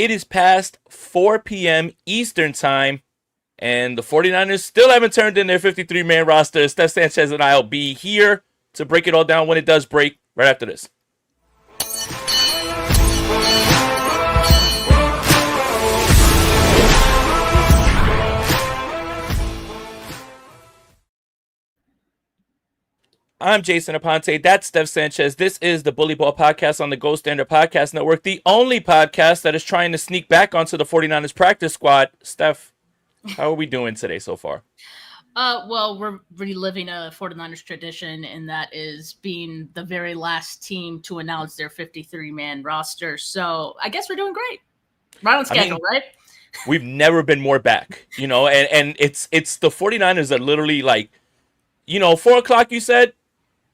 It is past 4 p.m. Eastern time, and the 49ers still haven't turned in their 53-man roster. Steph Sanchez and I will be here to break it all down when it does break right after this. I'm Jason Aponte. That's Steph Sanchez. This is the Bully Ball Podcast on the Gold Standard Podcast Network, the only podcast that is trying to sneak back onto the 49ers practice squad. Steph, how are we doing today so far? Well, we're reliving a 49ers tradition, and that is being the very last team to announce their 53-man roster. So I guess we're doing great. Right on schedule, right? We've never been more back, and it's the 49ers that literally, 4 o'clock you said,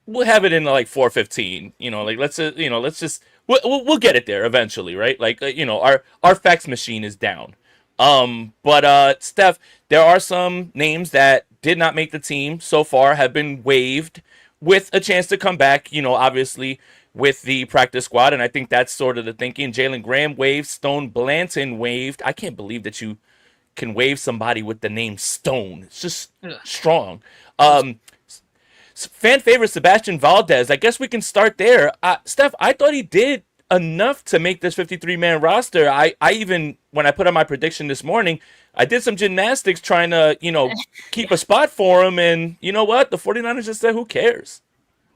we'll have it in 4:15. We'll get it there eventually, right? Our fax machine is down. But Steph, there are some names that did not make the team so far, have been waived with a chance to come back, obviously with the practice squad. And I think that's sort of the thinking. Jalen Graham waived, Stone Blanton waived. I can't believe that you can waive somebody with the name Stone. It's just strong. Fan favorite Sebastian Valdez. I guess we can start there. Steph, I thought he did enough to make this 53-man roster. I even, when I put on my prediction this morning, I did some gymnastics trying to, keep a spot for him. And you know what? The 49ers just said, who cares?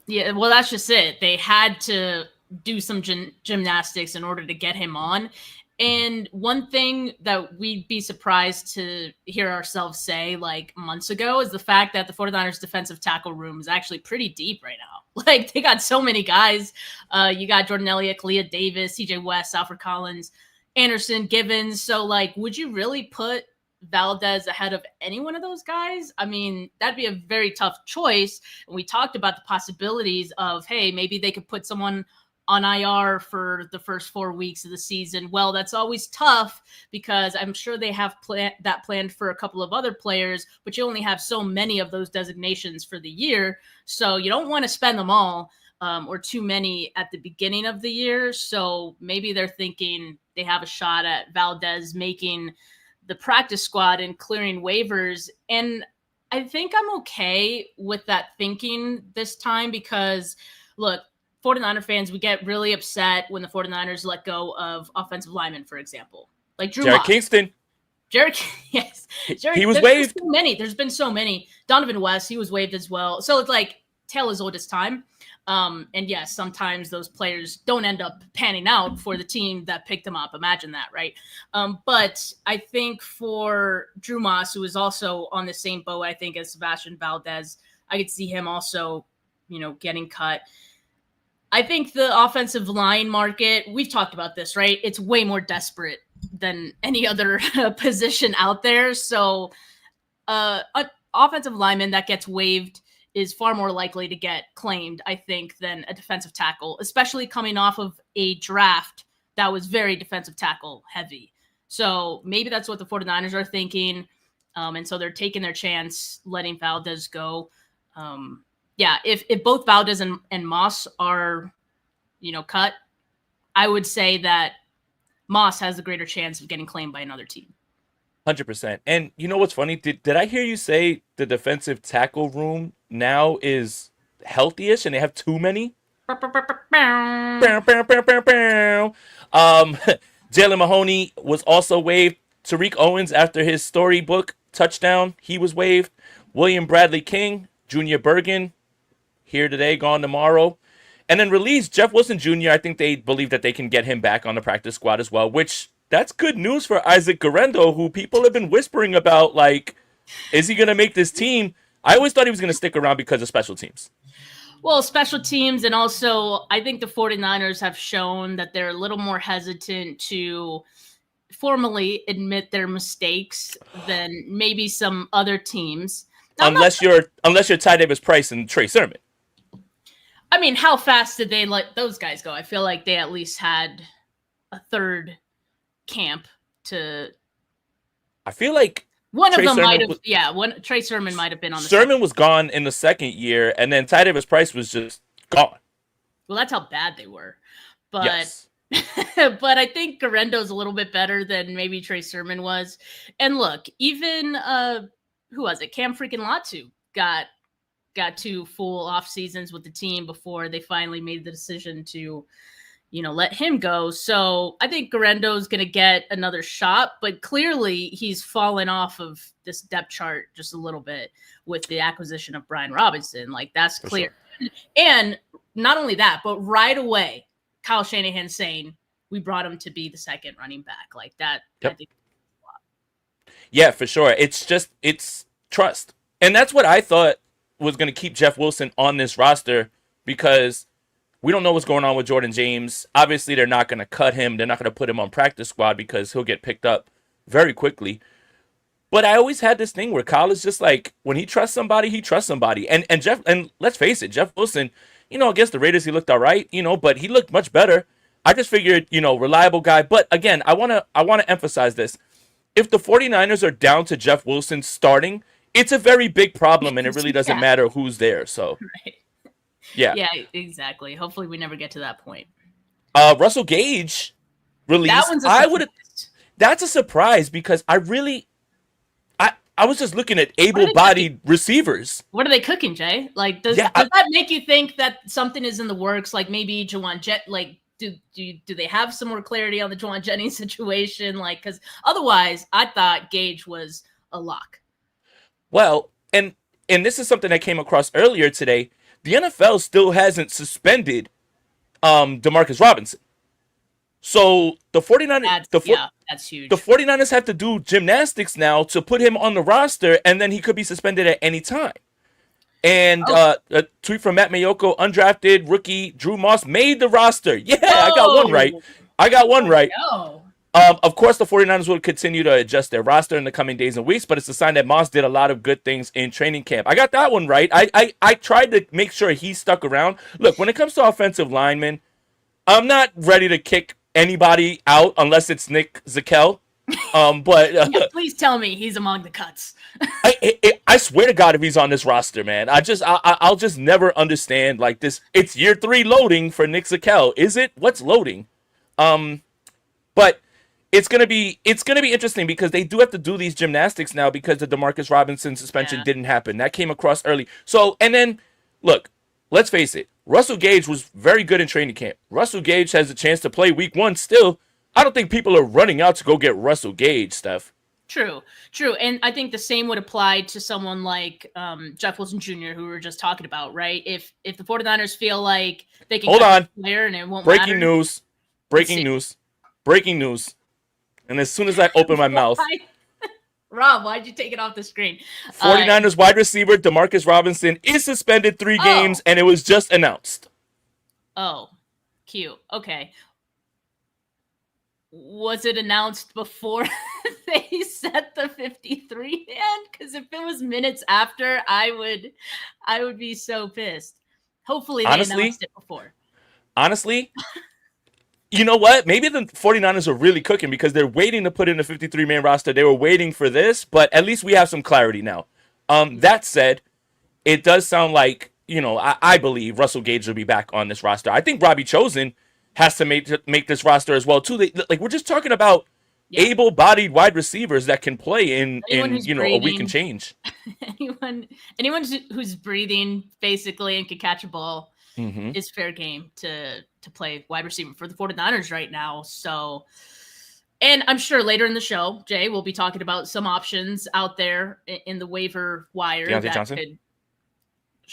Yeah, well, that's just it. They had to do some gymnastics in order to get him on. And one thing that we'd be surprised to hear ourselves say months ago is the fact that the 49ers defensive tackle room is actually pretty deep right now. They got so many guys. You got Jordan Elliott, Kalia Davis, CJ West, Alfred Collins, Anderson, Givens. So would you really put Valdez ahead of any one of those guys? I mean, that'd be a very tough choice. And we talked about the possibilities of, hey, maybe they could put someone on IR for the first 4 weeks of the season. Well, that's always tough because I'm sure they have that planned for a couple of other players, but you only have so many of those designations for the year. So you don't want to spend them all or too many at the beginning of the year. So maybe they're thinking they have a shot at Valdez making the practice squad and clearing waivers. And I think I'm okay with that thinking this time because, look, 49er fans, we get really upset when the 49ers let go of offensive linemen, for example. Like Drew Jared Kingston. Yes. He was waived. There's been so many. Donovan West, he was waived as well. So it's tale as old as time. And yes, sometimes those players don't end up panning out for the team that picked them up. Imagine that, right? But I think for Drew Moss, who is also on the same boat, I think, as Sebastian Valdez, I could see him also, getting cut. I think the offensive line market, we've talked about this, right? It's way more desperate than any other position out there. So an offensive lineman that gets waived is far more likely to get claimed, I think, than a defensive tackle, especially coming off of a draft that was very defensive tackle heavy. So maybe that's what the 49ers are thinking. And so they're taking their chance letting Valdez go. Yeah, if both Valdez and Moss are, cut, I would say that Moss has a greater chance of getting claimed by another team. 100%. And you know what's funny? Did I hear you say the defensive tackle room now is healthy-ish and they have too many? Jalen Mahoney was also waived. Tariq Owens, after his storybook touchdown, he was waived. William Bradley King, Junior Bergen, here today, gone tomorrow. And then released Jeff Wilson Jr. I think they believe that they can get him back on the practice squad as well, which that's good news for Isaac Guerendo, who people have been whispering about, is he going to make this team? I always thought he was going to stick around because of special teams. Well, special teams, and also I think the 49ers have shown that they're a little more hesitant to formally admit their mistakes than maybe some other teams. Now, unless you're Ty Davis Price and Trey Sermon. I mean, how fast did they let those guys go? I feel like they at least had a third camp to. I feel like one of them might have, Trey Sermon might have been on the Sermon was gone in the second year, and then Ty Davis Price was just gone. Well, that's how bad they were. But yes. But I think Garendo's a little bit better than maybe Trey Sermon was. And look, even who was it? Cam freaking Latu got 2 full off seasons with the team before they finally made the decision to, let him go. So I think Garendo's going to get another shot, but clearly he's fallen off of this depth chart just a little bit with the acquisition of Brian Robinson. Like, that's clear. Sure. And not only that, but right away, Kyle Shanahan saying we brought him to be the second running back. Like that. Yep. I think. Yeah, for sure. It's trust. And that's what I thought was going to keep Jeff Wilson on this roster, because we don't know what's going on with Jordan James. Obviously, they're not going to cut him. They're not going to put him on practice squad because he'll get picked up very quickly. But I always had this thing where Kyle is just like, when he trusts somebody, he trusts somebody. And let's face it, Jeff Wilson, against the Raiders, he looked all right, but he looked much better. I just figured, reliable guy. But again, I want to emphasize this. If the 49ers are down to Jeff Wilson starting, it's a very big problem, and it really doesn't matter who's there. So, right. Yeah, exactly. Hopefully we never get to that point. Russell Gage released. That one's that's a surprise, because I was just looking at able-bodied receivers. What are they cooking, Jay? Like, does that make you think that something is in the works? Like, maybe Juwan do they have some more clarity on the Juwan Jennings situation? Like, because otherwise, I thought Gage was a lock. Well, and this is something I came across earlier today. The NFL still hasn't suspended Demarcus Robinson. So the 49ers, that's huge. The 49ers have to do gymnastics now to put him on the roster, and then he could be suspended at any time. And a tweet from Matt Mayoko, undrafted rookie Drew Moss made the roster. Yeah, I got one right. Of course, the 49ers will continue to adjust their roster in the coming days and weeks, but it's a sign that Moss did a lot of good things in training camp. I got that one right. I tried to make sure he stuck around. Look, when it comes to offensive linemen, I'm not ready to kick anybody out unless it's Nick Zakelj. But please tell me he's among the cuts. I swear to God, if he's on this roster, man, I'll just never understand like this. It's year 3 loading for Nick Zakelj. Is it? What's loading? But it's gonna be interesting, because they do have to do these gymnastics now because the DeMarcus Robinson suspension didn't happen. That came across early. So, and then look, let's face it. Russell Gage was very good in training camp. Russell Gage has a chance to play week 1 still. I don't think people are running out to go get Russell Gage, Steph. True. And I think the same would apply to someone like Jeff Wilson Jr., who we were just talking about, right? If the 49ers feel like they can cut the player and it won't matter. Breaking news. And as soon as I open my mouth. Rob, why'd you take it off the screen? 49ers wide receiver DeMarcus Robinson is suspended 3 games, and it was just announced. Oh, cute. Okay. Was it announced before they set the 53 man? Because if it was minutes after, I would be so pissed. Hopefully they announced it before. Honestly, you know what? Maybe the 49ers are really cooking because they're waiting to put in a 53-man roster. They were waiting for this, but at least we have some clarity now. That said, it does sound like, I believe Russell Gage will be back on this roster. I think Robbie Chosen has to make this roster as well, too. We're just talking about able-bodied wide receivers that can play in a week and change. anyone who's breathing, basically, and can catch a ball is fair game to play wide receiver for the 49ers right now. So, and I'm sure later in the show, Jay, we'll be talking about some options out there in the waiver wire. Deontay Johnson?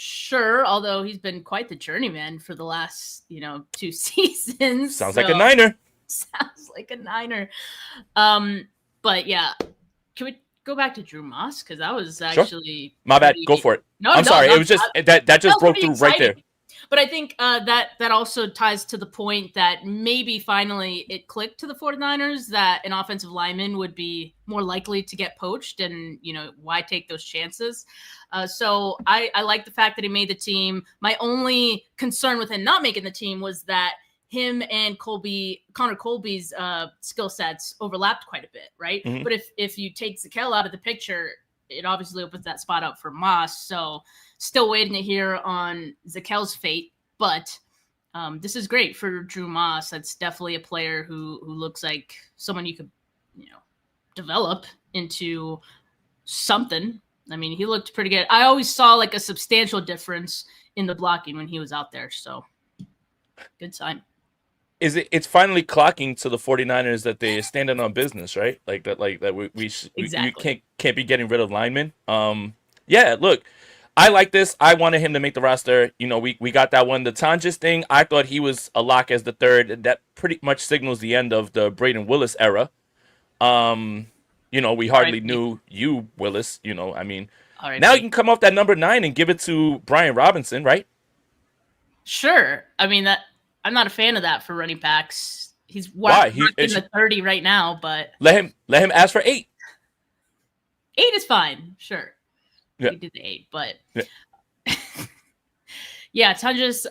Sure, although he's been quite the journeyman for the last, 2 seasons. Sounds like a Niner. Sounds like a Niner. But yeah, can we go back to Drew Moss? Because that was actually my bad. Go for it. I'm sorry. It was just that just broke through right there. But I think that also ties to the point that maybe finally it clicked to the 49ers that an offensive lineman would be more likely to get poached, and, why take those chances? So I like the fact that he made the team. My only concern with him not making the team was that him and Connor Colby's skill sets overlapped quite a bit, right? Mm-hmm. But if you take Zakelj out of the picture, it obviously opens that spot up for Moss. So still waiting to hear on Zakel's fate. But This is great for Drew Moss. That's definitely a player who looks like someone you could, develop into something. I mean, he looked pretty good. I always saw like a substantial difference in the blocking when he was out there. So good sign. It's finally clocking to the 49ers that they're standing on business, right? Like that we you Exactly. can't be getting rid of linemen. Yeah, look, I like this. I wanted him to make the roster. We got that one. The Tonjes thing, I thought he was a lock as the third. That pretty much signals the end of the Braden Willis era. We hardly R.I.P. knew you, Willis. I mean, now you R.I.P. can come off that number 9 and give it to Brian Robinson, right? Sure. I mean that I'm not a fan of that for running backs. He's Why? in the 30 right now, but Let him ask for 8. 8 is fine. Sure. Yeah. He did the 8, but Yeah. yeah, Tunjas,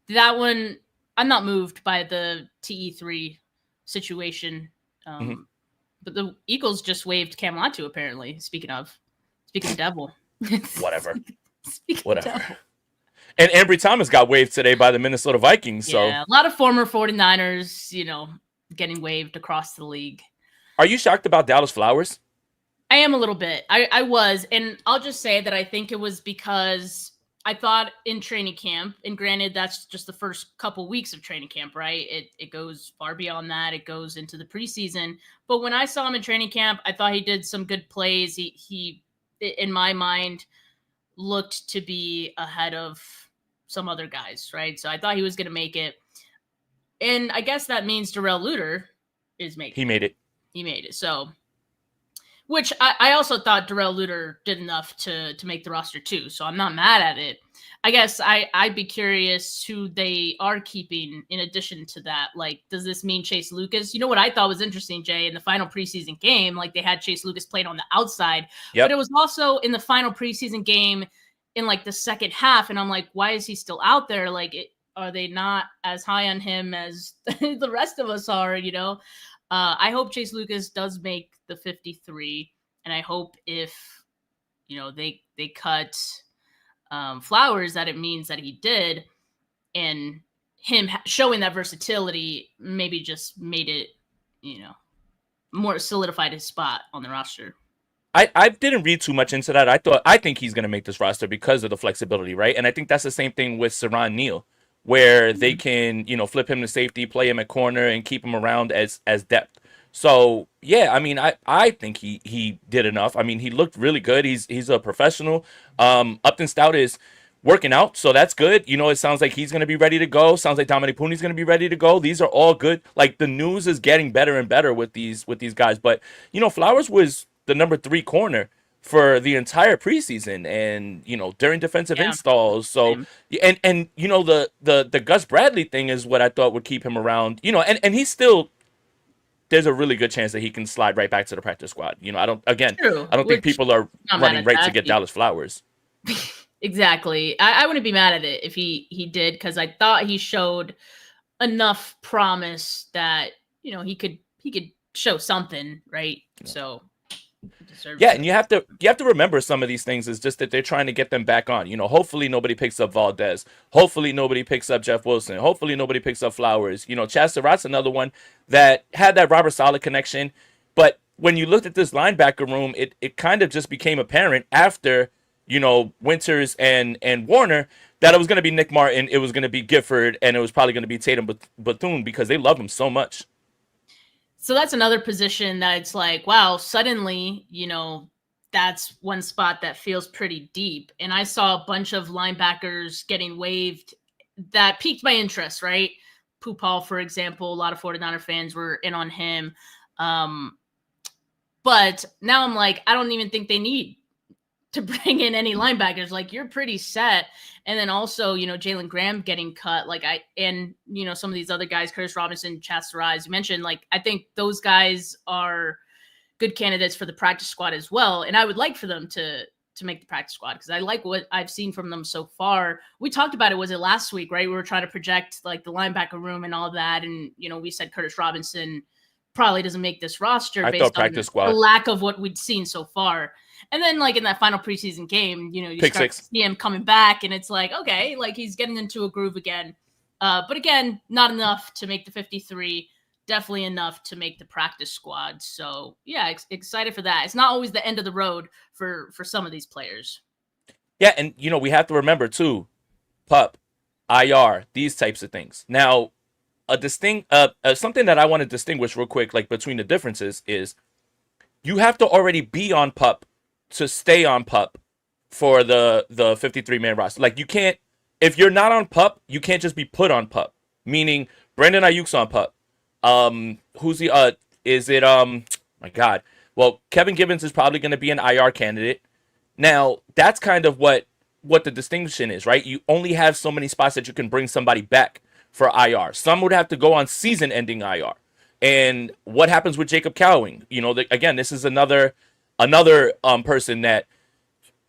that one, I'm not moved by the TE3 situation. Mhm. But the Eagles just waived Cam Latu, apparently. Speaking of devil. Whatever. Speaking of Whatever. devil. And Ambry Thomas got waived today by the Minnesota Vikings. So, Yeah, a lot of former 49ers, getting waived across the league. are you shocked about Dallas Flowers? I am a little bit. I was. And I'll just say that I think it was because I thought in training camp, and granted, that's just the first couple weeks of training camp, right? It goes far beyond that. It goes into the preseason. But when I saw him in training camp, I thought he did some good plays. He in my mind, looked to be ahead of some other guys, right? So I thought he was going to make it. And I guess that means Darrell Luter is making He made it. He made it. So, which I also thought Darrell Luter did enough to make the roster too. So I'm not mad at it. I guess I'd be curious who they are keeping in addition to that. Like, does this mean Chase Lucas? You know what I thought was interesting, Jay, in the final preseason game, like they had Chase Lucas playing on the outside, Yep. but it was also in the final preseason game in like the second half. And I'm like, why is he still out there? Like, are they not as high on him as the rest of us are, I hope Chase Lucas does make the 53, and I hope if they cut Flowers, that it means that he did, and him showing that versatility maybe just made it more solidified his spot on the roster. I didn't read too much into that. I think he's going to make this roster because of the flexibility, right? And I think that's the same thing with Saran Neal, where they can, flip him to safety, play him at corner, and keep him around as depth. So yeah, I mean, I think he did enough. I mean, he looked really good. He's a professional. Upton Stout is working out, so that's good. It sounds like he's going to be ready to go. Sounds like Dominic Pooney's going to be ready to go. These are all good. Like, the news is getting better and better with these guys. But Flowers was the number 3 corner for the entire preseason, and during defensive installs. So and the Gus Bradley thing is what I thought would keep him around. And he's still. There's a really good chance that he can slide right back to the practice squad. I don't think people are running right to get Dallas Flowers. Exactly. I wouldn't be mad at it if he did, because I thought he showed enough promise that he could show something, right? So yeah, and you have to remember some of these things is just that they're trying to get them back on. Hopefully nobody picks up Valdez. Hopefully nobody picks up Jeff Wilson. Hopefully nobody picks up Flowers. Chaz Surratt's another one that had that Robert Saleh connection. But when you looked at this linebacker room, it kind of just became apparent after, Winters and Warner that it was going to be Nick Martin, it was going to be Gifford, and it was probably going to be Tatum Bethune because they love him so much. So that's another position that it's like, wow, suddenly, that's one spot that feels pretty deep. And I saw a bunch of linebackers getting waived that piqued my interest, right? Pupal, for example, a lot of 49er fans were in on him. But now I'm like, I don't even think they need to bring in any linebackers. Like, you're pretty set. And then also, Jalen Graham getting cut, some of these other guys, Curtis Robinson, Chaz Surratt, as you mentioned, like, I think those guys are good candidates for the practice squad as well. And I would like for them to make the practice squad because I like what I've seen from them so far. We talked about it, was it last week, right? We were trying to project like the linebacker room and all that. And, we said Curtis Robinson probably doesn't make this roster based on the lack of what we'd seen so far. And then, like, in that final preseason game, you start to see him coming back, and it's like, okay, like, he's getting into a groove again. But again, not enough to make the 53. Definitely enough to make the practice squad. So yeah, excited for that. It's not always the end of the road for some of these players. Yeah, and we have to remember too, pup, IR, these types of things. Now, a distinct something that I want to distinguish real quick, like between the differences, is you have to already be on pup to stay on pup for the 53-man roster. Like you can't, if you're not on pup, you can't just be put on pup. Meaning Brandon Ayuk's on pup. Who's the is it my God. Well, Kevin Gibbons is probably going to be an IR candidate. Now, that's kind of what the distinction is, right? You only have so many spots that you can bring somebody back for IR. Some would have to go on season-ending IR. And what happens with Jacob Cowing? Again, this is another person that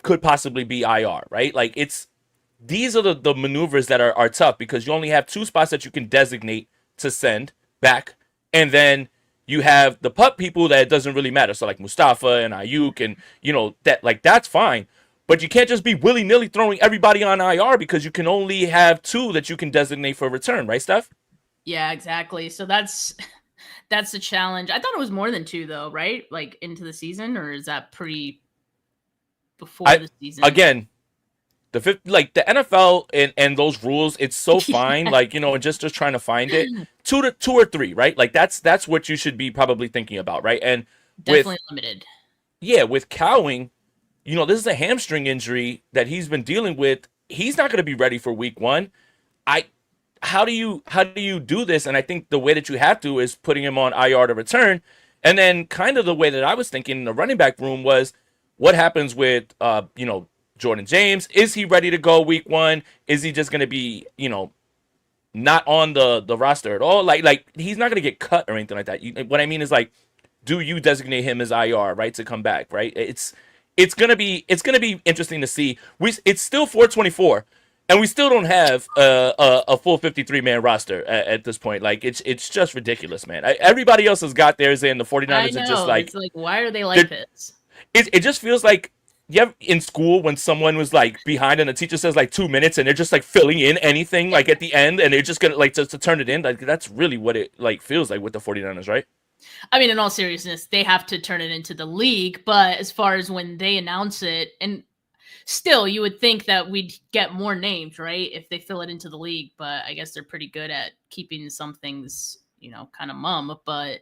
could possibly be IR, right? Like these are the maneuvers that are tough because you only have 2 spots that you can designate to send back, and then you have the pup people that it doesn't really matter. So like Mustafa and Ayuk and that's fine. But you can't just be willy-nilly throwing everybody on IR because you can only have 2 that you can designate for return, right, Steph? Yeah, exactly. So that's the challenge. I thought it was more than 2 though, right? Like into the season, or is that before the season? Again, the NFL and those rules, it's so fine. Like, and just trying to find it. 2 or 3, right? Like that's what you should be probably thinking about, right? And definitely limited. Yeah, with Cowing, this is a hamstring injury that he's been dealing with. He's not going to be ready for week 1. How do you do this? And I think the way that you have to is putting him on IR to return. And then kind of the way that I was thinking in the running back room was what happens with Jordan James. Is he ready to go week 1? Is he just going to be, not on the roster at all? Like he's not going to get cut or anything like that. What I mean is, like, do you designate him as IR, right, to come back, right? It's gonna be interesting to see. It's still 424, and we still don't have a full 53-man roster at this point. Like it's just ridiculous, man. Everybody else has got theirs, and the 49ers are just like, it's like, why are they like this? It just feels like in school when someone was like behind and the teacher says like 2 minutes and they're just like filling in anything like at the end and they're just gonna like just to turn it in. Like that's really what it like feels like with the 49ers, right? I mean, in all seriousness, they have to turn it into the league. But as far as when they announce it, and still, you would think that we'd get more names, right, if they fill it into the league. But I guess they're pretty good at keeping some things, kind of mum. But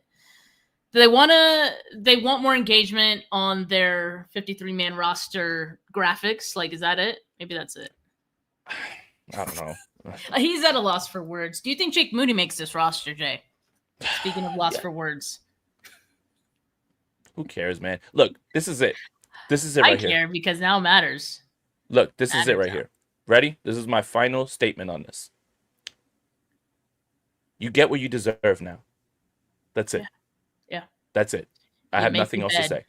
they want more engagement on their 53-man roster graphics. Like, is that it? Maybe that's it. I don't know. He's at a loss for words. Do you think Jake Moody makes this roster, Jay? Speaking of loss for words. Who cares, man? Look, this is it. This is it right here. I care because now it matters. Look, this is it right here. Ready? This is my final statement on this. You get what you deserve now. That's it. Yeah. That's it. I have nothing else to say.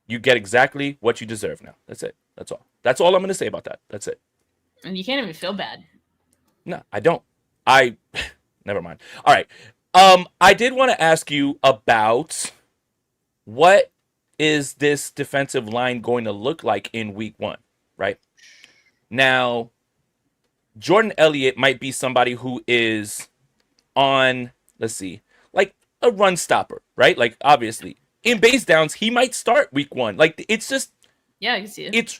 You get exactly what you deserve now. That's it. That's all. That's all I'm going to say about that. That's it. And you can't even feel bad. No, I don't. Never mind. All right. I did want to ask you about what is this defensive line going to look like in week 1, right? Now, Jordan Elliott might be somebody who is on, let's see, like a run stopper, right? Like, obviously, in base downs, he might start week 1. Like, it's just... Yeah, I can see it.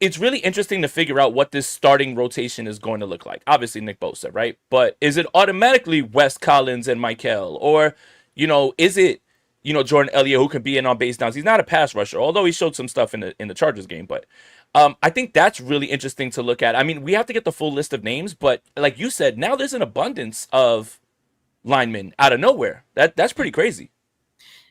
It's really interesting to figure out what this starting rotation is going to look like. Obviously, Nick Bosa, right? But is it automatically Wes Collins and Michael? Or, is it, Jordan Elliott who can be in on base downs? He's not a pass rusher, although he showed some stuff in the Chargers game. But I think that's really interesting to look at. I mean, we have to get the full list of names, but like you said, now there's an abundance of linemen out of nowhere. That's pretty crazy.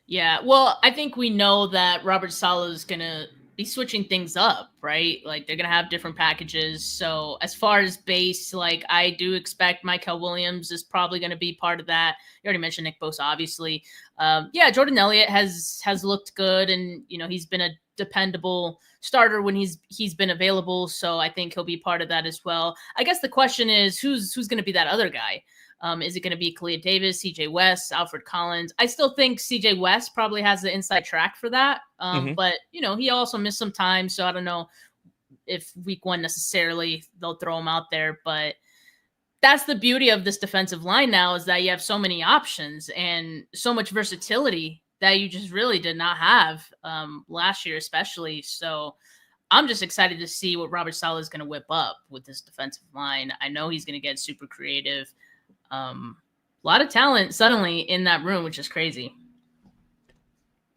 Yeah, well, I think we know that Robert Saleh is going to be switching things up, right? Like they're going to have different packages. So as far as base, like I do expect Michael Williams is probably going to be part of that. You already mentioned Nick Bosa, obviously. Yeah, Jordan Elliott has looked good, and he's been a dependable starter when he's been available. So I think he'll be part of that as well. I guess the question is who's going to be that other guy? Is it going to be Kalia Davis, CJ West, Alfred Collins? I still think CJ West probably has the inside track for that. But, he also missed some time. So I don't know if week one necessarily they'll throw him out there, but that's the beauty of this defensive line now, is that you have so many options and so much versatility that you just really did not have last year, especially. So I'm just excited to see what Robert Saleh is going to whip up with this defensive line. I know he's going to get super creative. A lot of talent suddenly in that room, which is crazy.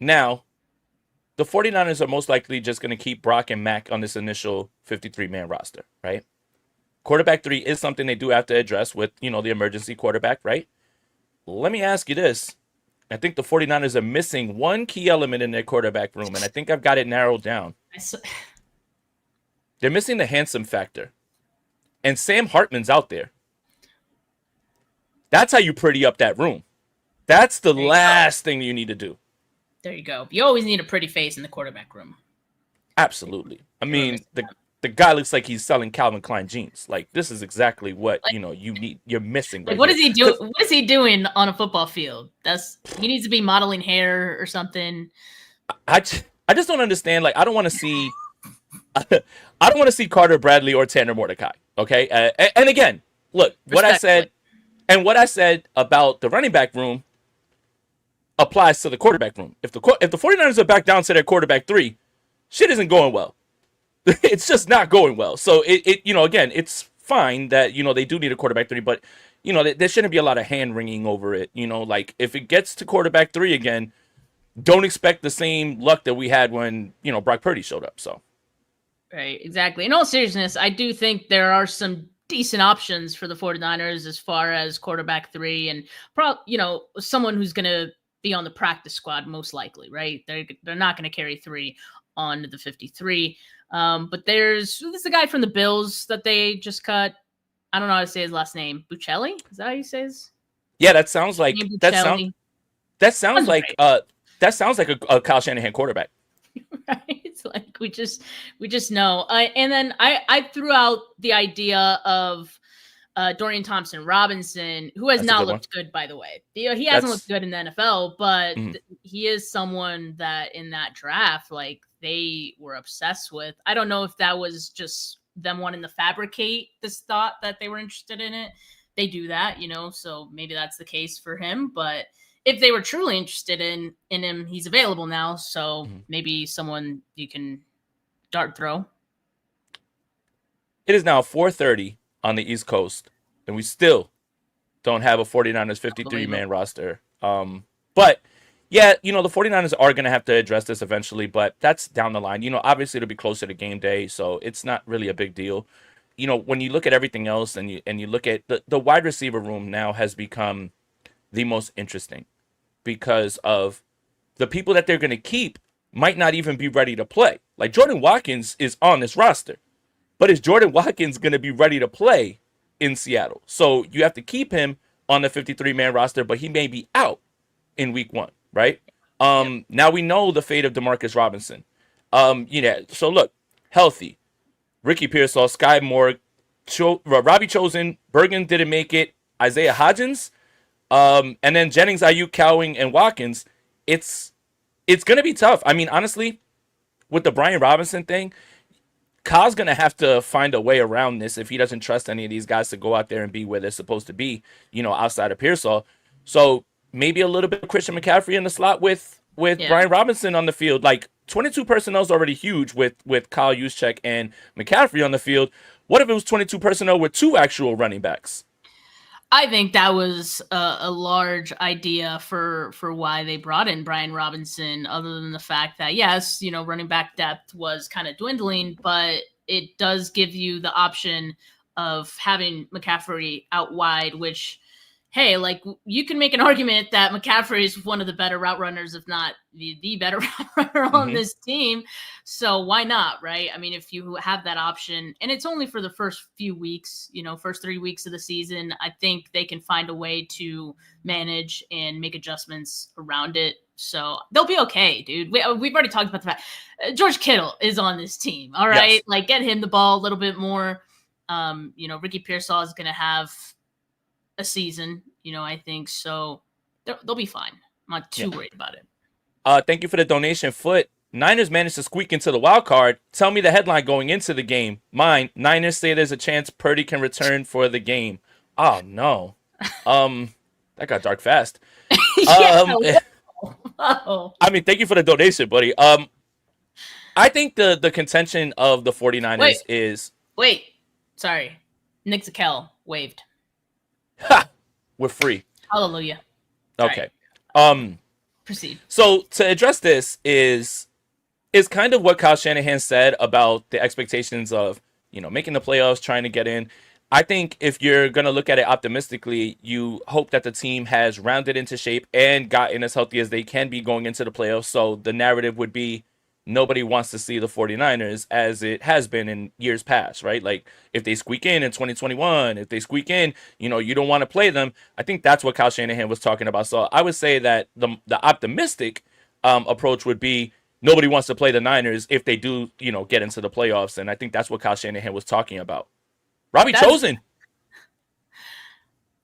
Now, the 49ers are most likely just going to keep Brock and Mac on this initial 53-man roster, right? Quarterback 3 is something they do have to address with, the emergency quarterback, right? Let me ask you this. I think the 49ers are missing one key element in their quarterback room, and I think I've got it narrowed down. They're missing the handsome factor. And Sam Hartman's out there. That's how you pretty up that room. That's the last thing you need to do. There you go. You always need a pretty face in the quarterback room. Absolutely. I mean, the guy looks like he's selling Calvin Klein jeans. Like, this is exactly what, you need. You're missing. Right, what is he doing? What is he doing on a football field? He needs to be modeling hair or something. I just don't understand. Like, I don't want to see I don't want to see Carter Bradley or Tanner Mordecai. Okay. And again, look, what I said about the running back room applies to the quarterback room. If the 49ers are back down to their quarterback 3, shit isn't going well. It's just not going well. So again, it's fine that, they do need a quarterback 3, but there shouldn't be a lot of hand wringing over it. Like, if it gets to quarterback 3 again, don't expect the same luck that we had when, Brock Purdy showed up. So. Right, exactly. In all seriousness, I do think there are some decent options for the 49ers as far as quarterback 3 and someone who's going to be on the practice squad most likely, right? They're not going to carry 3 on the 53. But there's a guy from the Bills that they just cut. I don't know how to say his last name. Buccelli? Is that how he says? Yeah, that sounds like that sounds like a Kyle Shanahan quarterback. Right? It's like we just know. And then I threw out the idea of Dorian Thompson-Robinson, who has not looked good, by the way. He hasn't looked good in the NFL, but he is someone that in that draft, like, they were obsessed with. I don't know if that was just them wanting to fabricate this thought that they were interested in it. They do that, so maybe that's the case for him. But if they were truly interested in him, he's available now. So maybe someone you can dart throw. It is now 4:30 on the East Coast, and we still don't have a 49ers 53-man roster. But yeah, the 49ers are going to have to address this eventually, but that's down the line. Obviously it'll be closer to game day, so it's not really a big deal. When you look at everything else and you look at the wide receiver room now has become the most interesting because of the people that they're going to keep might not even be ready to play. Like, Jordan Watkins is on this roster, but is Jordan Watkins going to be ready to play in Seattle? So you have to keep him on the 53-man roster, but he may be out in week 1. Right? Now we know the fate of Demarcus Robinson. So look, healthy. Ricky Pearsall, Sky Moore, Robbie Chosen, Bergen didn't make it, Isaiah Hodgins, and then Jennings, Ayuk, Cowing, and Watkins. It's going to be tough. I mean, honestly, with the Brian Robinson thing, Kyle's going to have to find a way around this if he doesn't trust any of these guys to go out there and be where they're supposed to be, outside of Pearsall. So maybe a little bit of Christian McCaffrey in the slot with Brian Robinson on the field. Like, 22 personnel is already huge with Kyle Juszczyk and McCaffrey on the field. What if it was 22 personnel with 2 actual running backs? I think that was a large idea for why they brought in Brian Robinson, other than the fact that, yes, running back depth was kind of dwindling, but it does give you the option of having McCaffrey out wide, which, hey, like, you can make an argument that McCaffrey is one of the better route runners, if not the better route runner on this team. So why not, right? I mean, if you have that option, and it's only for the first few weeks, first 3 weeks of the season, I think they can find a way to manage and make adjustments around it. So they'll be okay, dude. We've already talked about the fact George Kittle is on this team. All right. Yes. Like, get him the ball a little bit more. Ricky Pearsall is going to have a season, I think. So they'll be fine. I'm not too worried about it. Thank you for the donation, Foot. Niners managed to squeak into the wild card. Tell me the headline going into the game. Mine, Niners say there's a chance Purdy can return for the game. Oh no. That got dark fast. Yeah. Um Oh. I mean, thank you for the donation, buddy. I think the contention of the 49ers Wait. is Wait. Sorry. Nick Zakel waived. we're free. Hallelujah. Okay. Proceed. So to address this is kind of what Kyle Shanahan said about the expectations of, making the playoffs, trying to get in. I think if you're going to look at it optimistically, you hope that the team has rounded into shape and gotten as healthy as they can be going into the playoffs. So the narrative would be nobody wants to see the 49ers as it has been in years past, right? Like if they squeak in 2021, if they squeak in, you don't want to play them. I think that's what Kyle Shanahan was talking about. So I would say that the optimistic approach would be nobody wants to play the Niners if they do, get into the playoffs. And I think that's what Kyle Shanahan was talking about. Robbie Chosen.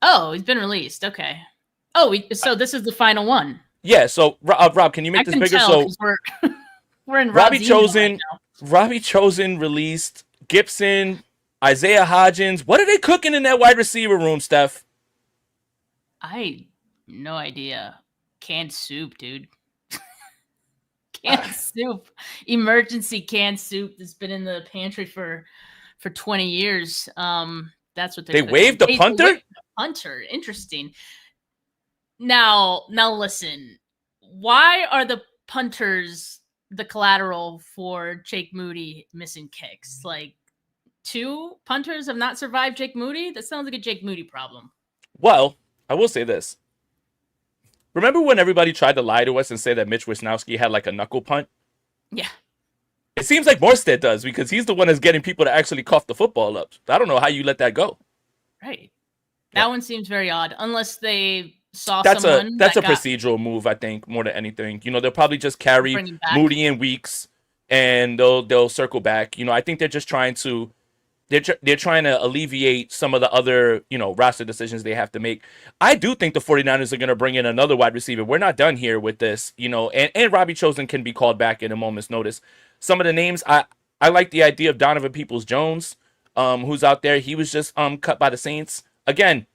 Oh, he's been released. Okay. Oh, so this is the final one. Yeah. So Rob, can you make this bigger? So we're in Robbie Chosen. Right now. Robbie Chosen released Gibson, Isaiah Hodgins. What are they cooking in that wide receiver room, Steph? I no idea. Canned soup, dude. Canned soup. Emergency canned soup that's been in the pantry for 20 years. That's what they waived the punter? Waived the punter. Interesting. Now listen. Why are the punters the collateral for Jake Moody missing kicks? Like 2 punters have not survived Jake Moody? That sounds like a Jake Moody problem. Well, I will say this. Remember when everybody tried to lie to us and say that Mitch Wisnowski had like a knuckle punt? Yeah. It seems like Morstead does because he's the one that's getting people to actually cough the football up. I don't know how you let that go. Right. That one seems very odd. Unless they saw that's someone a procedural move, I think, more than anything. They'll probably just carry Moody in weeks and they'll circle back. I think they're just trying to they're trying to alleviate some of the other, roster decisions they have to make. I do think the 49ers are going to bring in another wide receiver. We're not done here with this, and Robbie Chosen can be called back in a moment's notice. Some of the names, I like the idea of Donovan Peoples-Jones, who's out there. He was just cut by the Saints. Again,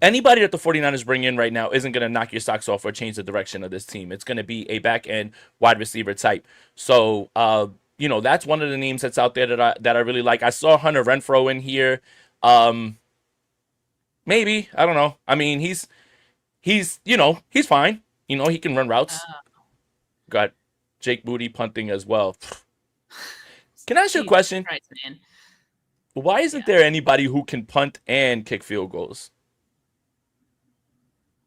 anybody that the 49ers bring in right now isn't going to knock your socks off or change the direction of this team. It's going to be a back-end wide receiver type. So, that's one of the names that's out there that I really like. I saw Hunter Renfrow in here. Maybe, I don't know. I mean, he's fine. He can run routes. Got Jake Moody punting as well. Can I ask you a question? Christ, man. Why isn't there anybody who can punt and kick field goals?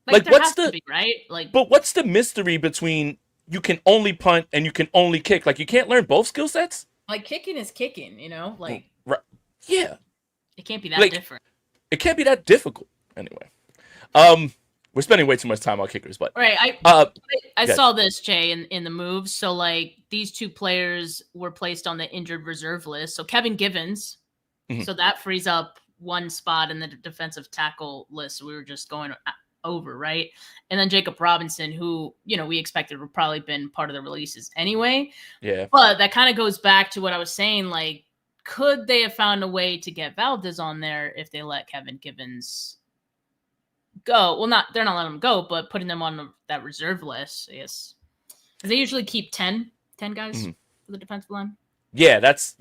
Like what's the right? But what's the mystery between you can only punt and you can only kick? Like you can't learn both skill sets? Like kicking is kicking, like yeah. It can't be that different. It can't be that difficult. Anyway. We're spending way too much time on kickers, but right. I saw this, Jay, in the moves. So like these 2 players were placed on the injured reserve list. So Kevin Givens, so that frees up 1 spot in the defensive tackle list. So we were just going over, right? And then Jacob Robinson, who, we expected would probably been part of the releases anyway. Yeah. But that kind of goes back to what I was saying. Like, could they have found a way to get Valdez on there if they let Kevin Givens go? Well, they're not letting him go, but putting them on that reserve list, I guess. Because they usually keep 10 guys for the defensive line. Yeah, that's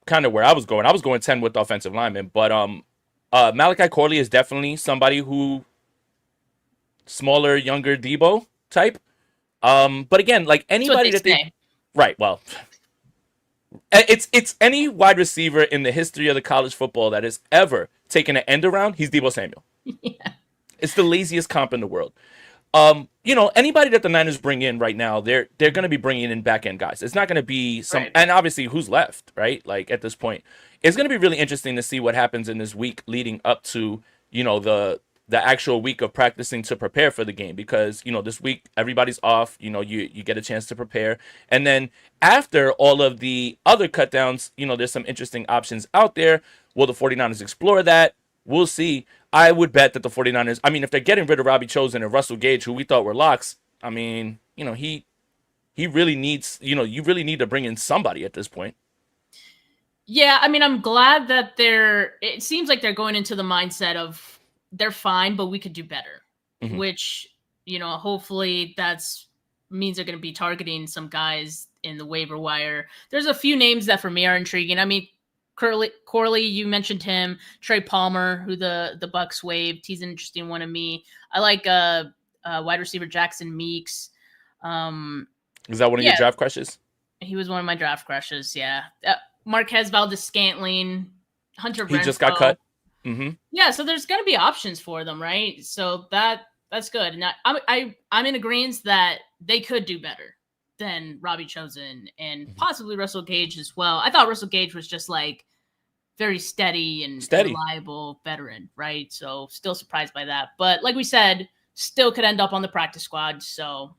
kind of where I was going. I was going 10 with the offensive linemen, but Malachi Corley is definitely somebody who smaller, younger Debo type. But again, like anybody that they right, well, it's any wide receiver in the history of the college football that has ever taken an end around, he's Debo Samuel. Yeah. It's the laziest comp in the world. Anybody that the Niners bring in right now, they're going to be bringing in back end guys. It's not going to be and obviously who's left, right? Like at this point, it's going to be really interesting to see what happens in this week leading up to, the actual week of practicing to prepare for the game, because, this week everybody's off, you get a chance to prepare. And then after all of the other cut downs, there's some interesting options out there. Will the 49ers explore that? We'll see. I would bet that the 49ers, if they're getting rid of Robbie Chosen and Russell Gage, who we thought were locks, he he really needs, you really need to bring in somebody at this point. Yeah, I mean, I'm glad that it seems like they're going into the mindset of they're fine, but we could do better, Mhm. which, hopefully that's means they're going to be targeting some guys in the waiver wire. There's a few names that for me are intriguing. I mean, Corley, you mentioned him. Trey Palmer, who the Bucks waived, he's an interesting one to me. I like wide receiver Jackson Meeks. Is that one of your Yeah, draft crushes? he was one of my draft crushes. Yeah, Marquez Valdez-Scantling, Hunter He just got Renfro. cut. Mm-hmm. Yeah, so there's going to be options for them, right? So that's good. And I'm in agreement that they could do better than Robbie Chosen and possibly Russell Gage as well. I thought Russell Gage was just like very steady and reliable veteran, right? So still surprised by that. But like we said, still could end up on the practice squad. So,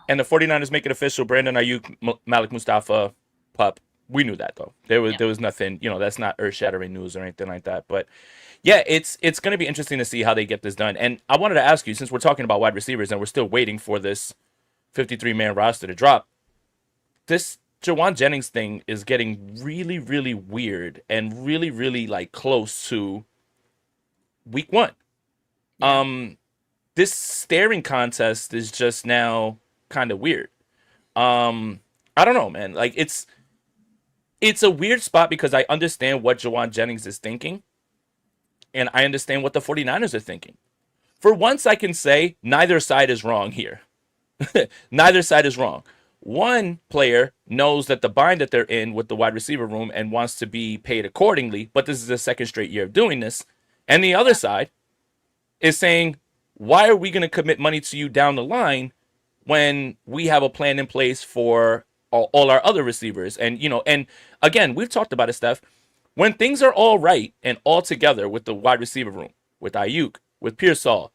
And the 49ers make it official. Brandon Ayuk, Malik Mustafa, pup. We knew that though. There was nothing, that's not earth-shattering news or anything like that. But yeah, it's going to be interesting to see how they get this done. And I wanted to ask you, since we're talking about wide receivers and we're still waiting for this 53-man roster to drop, this Jawan Jennings thing is getting really, really weird and really, really like close to week 1. Yeah. This staring contest is just now kind of weird. I don't know, man. Like it's a weird spot because I understand what Jawan Jennings is thinking, and I understand what the 49ers are thinking. For once, I can say neither side is wrong here. Neither side is wrong. One player knows that the bind that they're in with the wide receiver room and wants to be paid accordingly, but this is the second straight year of doing this. And the other side is saying, why are we going to commit money to you down the line when we have a plan in place for all our other receivers? And, and again, we've talked about it, Steph. When things are all right and all together with the wide receiver room, with Ayuk, with Pearsall,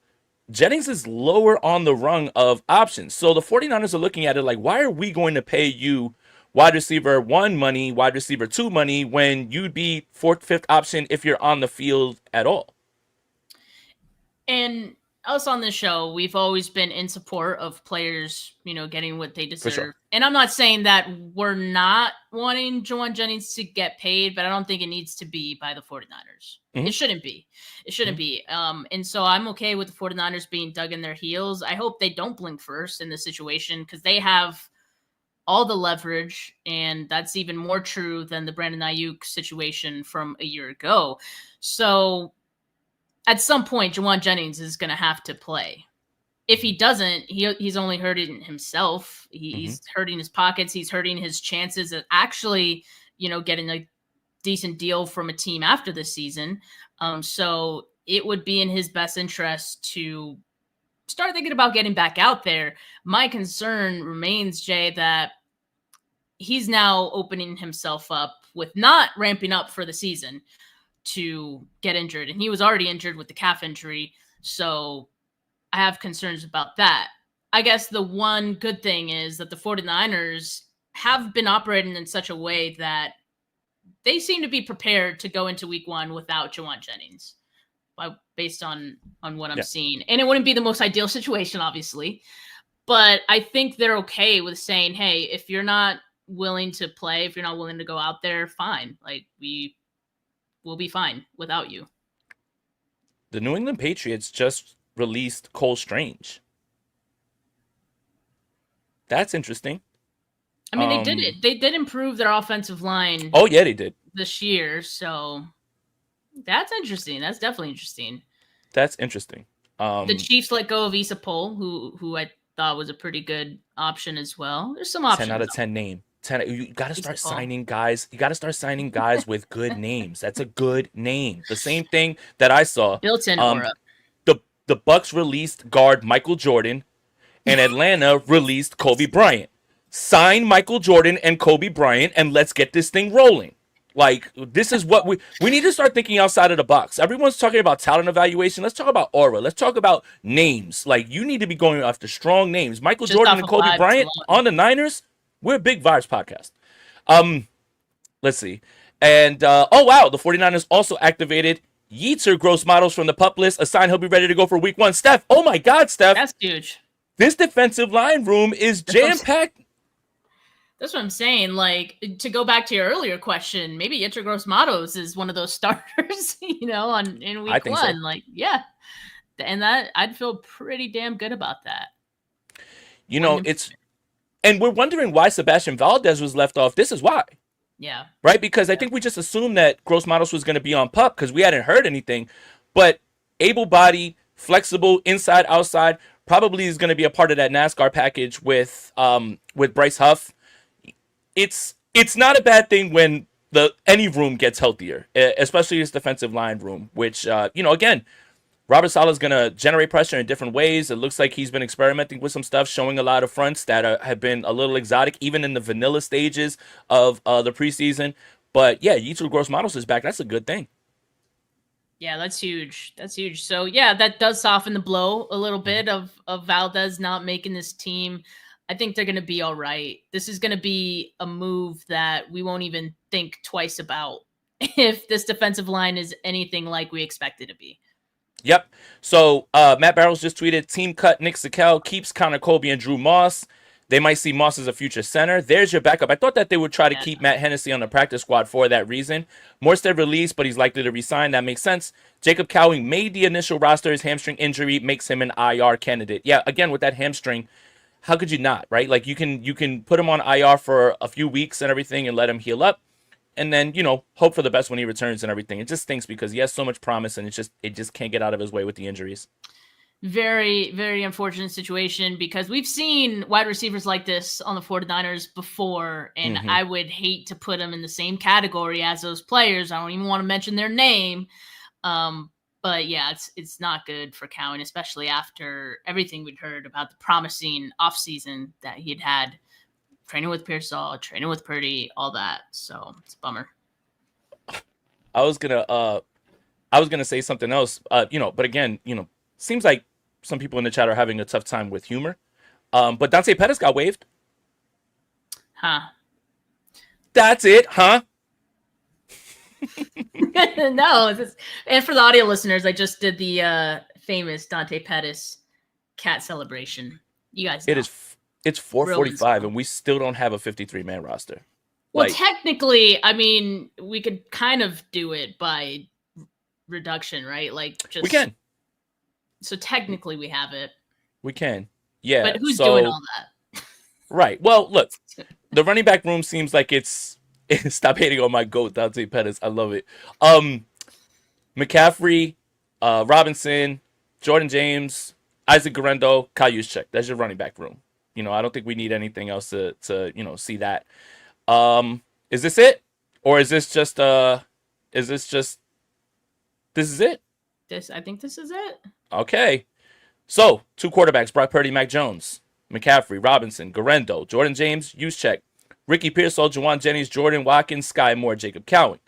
Jennings is lower on the rung of options. So the 49ers are looking at it like, why are we going to pay you wide receiver 1 money, wide receiver 2 money, when you'd be 4th, 5th option if you're on the field at all? And us on this show, we've always been in support of players, getting what they deserve. Sure. And I'm not saying that we're not wanting Jawan Jennings to get paid, but I don't think it needs to be by the 49ers. Mm-hmm. It shouldn't be. It shouldn't be. And so I'm okay with the 49ers being dug in their heels. I hope they don't blink first in this situation because they have all the leverage, and that's even more true than the Brandon Ayuk situation from a year ago. So at some point, Jawan Jennings is going to have to play. If he doesn't, he's only hurting himself. He's hurting his pockets. He's hurting his chances of actually, getting a decent deal from a team after this season. So it would be in his best interest to start thinking about getting back out there. My concern remains, Jay, that he's now opening himself up with not ramping up for the season to get injured. And he was already injured with the calf injury. So I have concerns about that. I guess the one good thing is that the 49ers have been operating in such a way that they seem to be prepared to go into week 1 without Jawan Jennings, based on what I'm seeing. And it wouldn't be the most ideal situation, obviously. But I think they're okay with saying, hey, if you're not willing to play, if you're not willing to go out there, fine. Like, we'll be fine without you. The New England Patriots just released Cole Strange. That's interesting. I mean, they did it. They did improve their offensive line. Oh, yeah, they did. This year. So that's interesting. That's definitely interesting. That's interesting. The Chiefs let go of Issa Pohl, who I thought was a pretty good option as well. There's some options. 10 out of 10 name. You got to start signing guys. You got to start signing guys with good names. That's a good name. The same thing that I saw. Built-in aura. The Bucks released guard Michael Jordan, and Atlanta released Kobe Bryant. Sign Michael Jordan and Kobe Bryant, and let's get this thing rolling. Like, this is what we need to start thinking outside of the box. Everyone's talking about talent evaluation. Let's talk about aura. Let's talk about names. Like, you need to be going after strong names. Michael Jordan and Kobe Bryant on the Niners. We're a big vibes podcast. Let's see. And, oh, wow, the 49ers also activated Yeetzer gross models from the pup list. A sign he'll be ready to go for week 1. Steph, oh, my God, Steph. That's huge. This defensive line room is jam-packed. That's what I'm saying. Like, to go back to your earlier question, maybe Yetur Gross-Matos is one of those starters, in I week think one. so. Like, yeah. And that I'd feel pretty damn good about that. It's and we're wondering why Sebastian Valdez was left off. This is why. Yeah. Right? Because I think we just assumed that Gross Matos was going to be on PUP because we hadn't heard anything. But able-bodied, flexible, inside, outside, probably is going to be a part of that NASCAR package with Bryce Huff. It's not a bad thing when any room gets healthier, especially this defensive line room, which again, Robert Saleh is going to generate pressure in different ways. It looks like he's been experimenting with some stuff, showing a lot of fronts that have been a little exotic, even in the vanilla stages of the preseason. But yeah, Yetur Gross-Matos is back. That's a good thing. Yeah, that's huge. That's huge. So yeah, that does soften the blow a little bit of Valdez not making this team. I think they're going to be all right. This is going to be a move that we won't even think twice about if this defensive line is anything like we expect it to be. Yep. So Matt Barrows just tweeted, team cut Nick Sakel, keeps Connor Colby and Drew Moss. They might see Moss as a future center. There's your backup. I thought that they would try to keep Matt Hennessy on the practice squad for that reason. Morstead released, but he's likely to resign. That makes sense. Jacob Cowing made the initial roster. His hamstring injury makes him an IR candidate. Yeah, again, with that hamstring, how could you not, right? Like you can put him on IR for a few weeks and everything and let him heal up. And then, hope for the best when he returns and everything. It just stinks because he has so much promise and it just can't get out of his way with the injuries. Very, very unfortunate situation because we've seen wide receivers like this on the 49ers before, and I would hate to put them in the same category as those players. I don't even want to mention their name. But yeah, it's not good for Cowan, especially after everything we'd heard about the promising offseason that he'd had. Training with Pearsall, training with Purdy, all that. So it's a bummer. I was gonna say something else, but again, seems like some people in the chat are having a tough time with humor. But Dante Pettis got waived. Huh. That's it, huh? No, and for the audio listeners, I just did the famous Dante Pettis cat celebration. You guys know. It's 4:45 and we still don't have a 53-man roster. Well, technically, I mean, we could kind of do it by reduction, right? Like just we can. So technically, we have it. We can. Yeah. But who's doing all that? Right. Well, look, the running back room seems like it's stop hating on my GOAT, Dante Pettis. I love it. McCaffrey, Robinson, Jordan James, Isaac Guerrero, Kyle Juszczyk. That's your running back room. I don't think we need anything else to see that. Is this it? Or is this just this is it? I think this is it. Okay. So, 2 quarterbacks, Brock Purdy, Mac Jones, McCaffrey, Robinson, Guerrero, Jordan James, Juszczyk, Ricky Pearsall, Juwan Jennings, Jordan Watkins, Sky Moore, Jacob Cowing,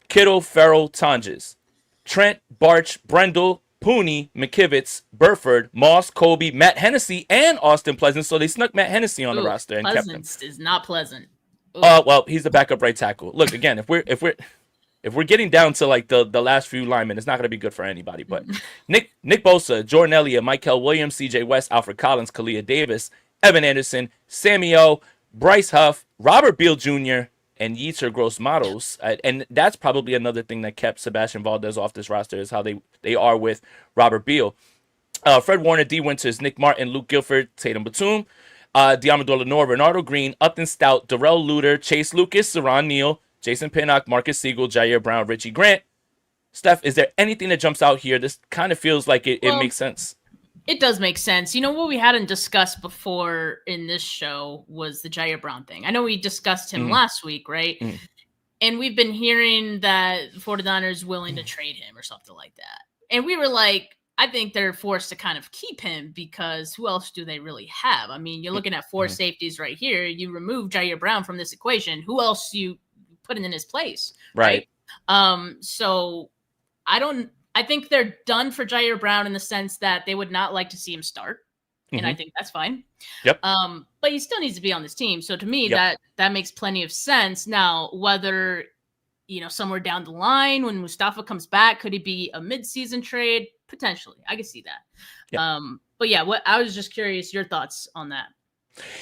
Kittle, Farrell, Tonjes, Trent, Barch, Brendel, Pooney, McKivitz, Burford, Moss, Colby, Matt Hennessy, and Austin Pleasant. So they snuck Matt Hennessy on the roster and kept him. Is not pleasant. Well, he's the backup right tackle. Look, again, if we're getting down to like the last few linemen, it's not going to be good for anybody. But Nick Bosa, Jordan Elliott, Michael Williams, C.J. West, Alfred Collins, Kalia Davis, Evan Anderson, Sammy O, Bryce Huff, Robert Beal Jr., and Yetur Gross-Matos. And that's probably another thing that kept Sebastian Valdez off this roster is how they are with Robert Beal. Fred Warner, D. Winters, Nick Martin, Luke Gilford, Tatum Batum, Diamador Lenore, Bernardo Green, Upton Stout, Darrell Luter, Chase Lucas, Saron Neal, Jason Pinnock, Marcus Siegel, Jair Brown, Richie Grant. Steph, is there anything that jumps out here? This kind of feels like it makes sense. It does make sense. What we hadn't discussed before in this show was the Jair Brown thing. I know we discussed him last week, right? And we've been hearing that 49ers willing to trade him or something like that. And we were like, I think they're forced to kind of keep him because who else do they really have? I mean, you're looking at 4 safeties right here. You remove Jair Brown from this equation. Who else you putting in his place? Right. So I think they're done for Jair Brown in the sense that they would not like to see him start. And I think that's fine. Yep. But he still needs to be on this team. So to me, that makes plenty of sense. Now, whether, somewhere down the line when Mustafa comes back, could he be a mid-season trade? Potentially. I can see that. Yep. But yeah, what I was just curious your thoughts on that.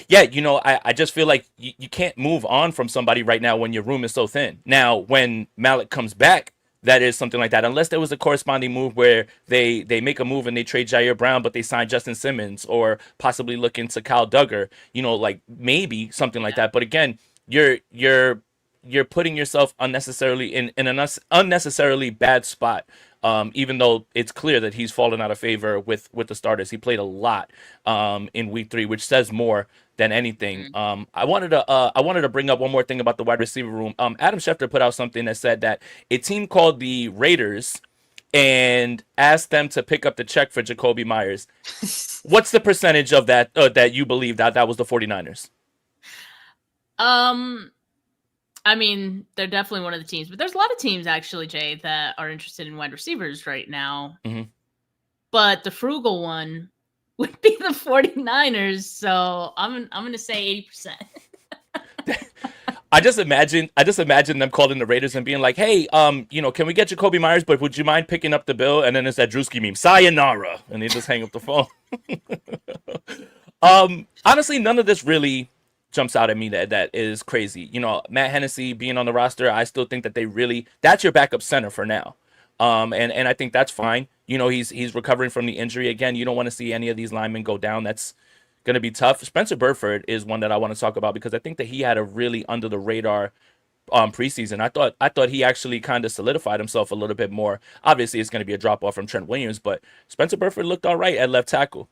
Yeah, I just feel like you can't move on from somebody right now when your room is so thin. Now, when Malik comes back, that is something like that. Unless there was a corresponding move where they make a move and they trade Jair Brown, but they sign Justin Simmons or possibly look into Kyle Duggar, like maybe something like Yeah. that. But again, you're putting yourself unnecessarily in an unnecessarily bad spot. Even though it's clear that he's fallen out of favor with the starters, he played a lot in week 3, which says more than anything. Mm. I wanted to bring up one more thing about the wide receiver room. Adam Schefter put out something that said that a team called the Raiders and asked them to pick up the check for Jacoby Myers. What's the percentage of that that you believe that was the 49ers? Um, I mean, they're definitely one of the teams, but there's a lot of teams actually, Jay, that are interested in wide receivers right now. Mm-hmm. But the frugal one would be the 49ers. So I'm going to say 80%. I just imagine them calling the Raiders and being like, "Hey, can we get Jacoby Myers? But would you mind picking up the bill?" And then it's that Drewski meme, "Sayonara," and they just hang up the phone. Honestly, none of this really jumps out at me that is crazy. Matt Hennessy being on the roster, I still think that that's your backup center for now. And I think that's fine. He's recovering from the injury again. You don't want to see any of these linemen go down. That's going to be tough. Spencer Burford is one that I want to talk about because I think that he had a really under the radar preseason. I thought he actually kind of solidified himself a little bit more. Obviously, it's going to be a drop off from Trent Williams, but Spencer Burford looked all right at left tackle.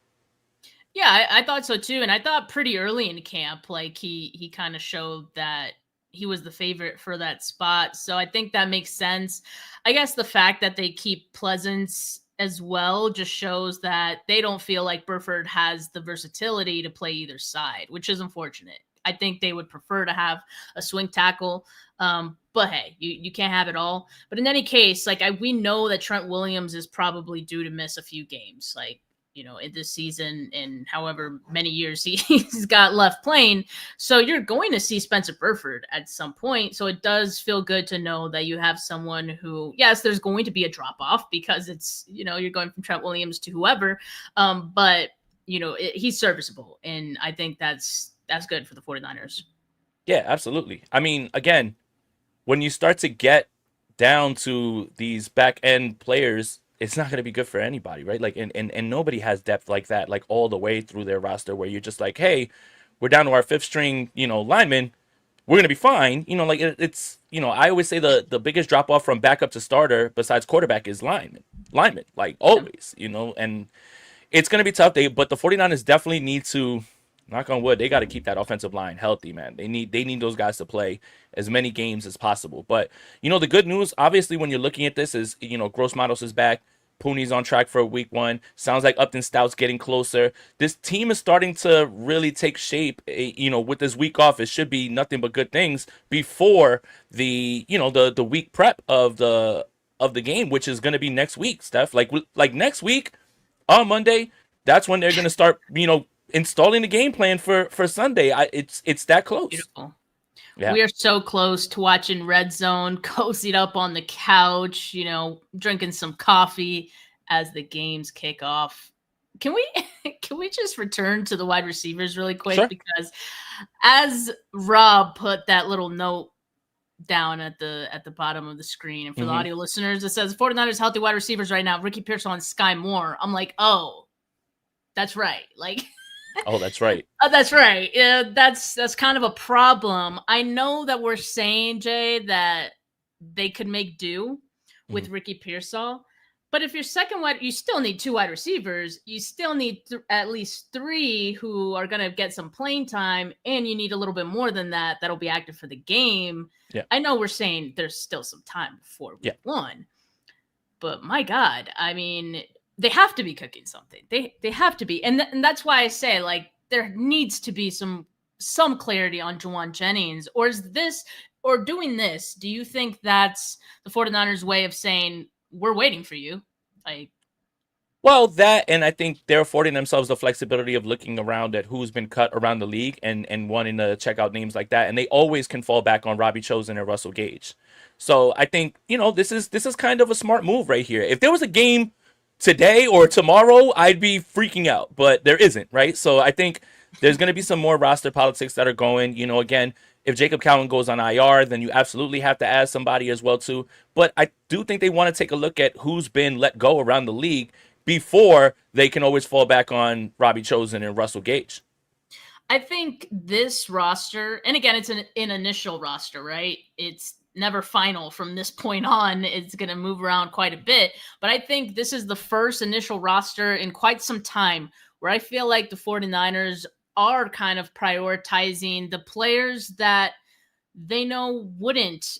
Yeah, I thought so too. And I thought pretty early in camp, like he kind of showed that he was the favorite for that spot. So I think that makes sense. I guess the fact that they keep Pleasance as well just shows that they don't feel like Burford has the versatility to play either side, which is unfortunate. I think they would prefer to have a swing tackle. But hey, you can't have it all. But in any case, like we know that Trent Williams is probably due to miss a few games. Like in this season and however many years he's got left playing. So you're going to see Spencer Burford at some point. So it does feel good to know that you have someone who, yes, there's going to be a drop off because it's, you're going from Trent Williams to whoever. But, he's serviceable. And I think that's good for the 49ers. Yeah, absolutely. I mean, again, when you start to get down to these back end players, it's not going to be good for anybody, right? Like, and nobody has depth like that, like all the way through their roster where you're just like, hey, we're down to our fifth string, lineman. We're going to be fine. It's, I always say the biggest drop off from backup to starter besides quarterback is lineman, like always, and it's going to be tough. But the 49ers definitely need to, knock on wood, they got to keep that offensive line healthy, man. They need those guys to play as many games as possible. But the good news, obviously, when you're looking at this is Gross Matos is back. Pooney's on track for week 1. Sounds like Upton Stout's getting closer. This team is starting to really take shape. With this week off, it should be nothing but good things before the week prep of the game, which is going to be next week, Steph. Like next week on Monday, that's when they're going to start installing the game plan for Sunday. It's that close. Beautiful. Yeah. We are so close to watching Red Zone, cozied up on the couch, drinking some coffee as the games kick off. Can we just return to the wide receivers really quick? Sure. Because as Rob put that little note down at the bottom of the screen, and for the audio listeners, it says 49ers healthy wide receivers right now, Ricky Pearsall and Sky Moore. I'm like, oh, that's right. Like Oh, that's right. Oh, that's right. Yeah, that's kind of a problem. I know that we're saying, Jay, that they could make do with Ricky Pearsall, but if you're second wide, you still need 2 wide receivers. You still need at least 3 who are going to get some playing time, and you need a little bit more than that that'll be active for the game. Yeah. I know we're saying there's still some time before week 1, but my God, I mean, they have to be cooking something. They have to be. And that's why I say, like, there needs to be some clarity on Juwan Jennings. Or is this, or doing this, do you think that's the 49ers way of saying, we're waiting for you? Well, that, and I think they're affording themselves the flexibility of looking around at who's been cut around the league and wanting to check out names like that. And they always can fall back on Robbie Chosen and Russell Gage. So I think, this is kind of a smart move right here. If there was a game today or tomorrow, I'd be freaking out, but there isn't, right? So I think there's going to be some more roster politics that are going. Again, if Jacob Cowan goes on IR, then you absolutely have to add somebody as well too. But I do think they want to take a look at who's been let go around the league before they can always fall back on Robbie Chosen and Russell Gage. I think this roster, and again, it's an initial roster, right? It's never final from this point on. It's going to move around quite a bit. But I think this is the first initial roster in quite some time where I feel like the 49ers are kind of prioritizing the players that they know wouldn't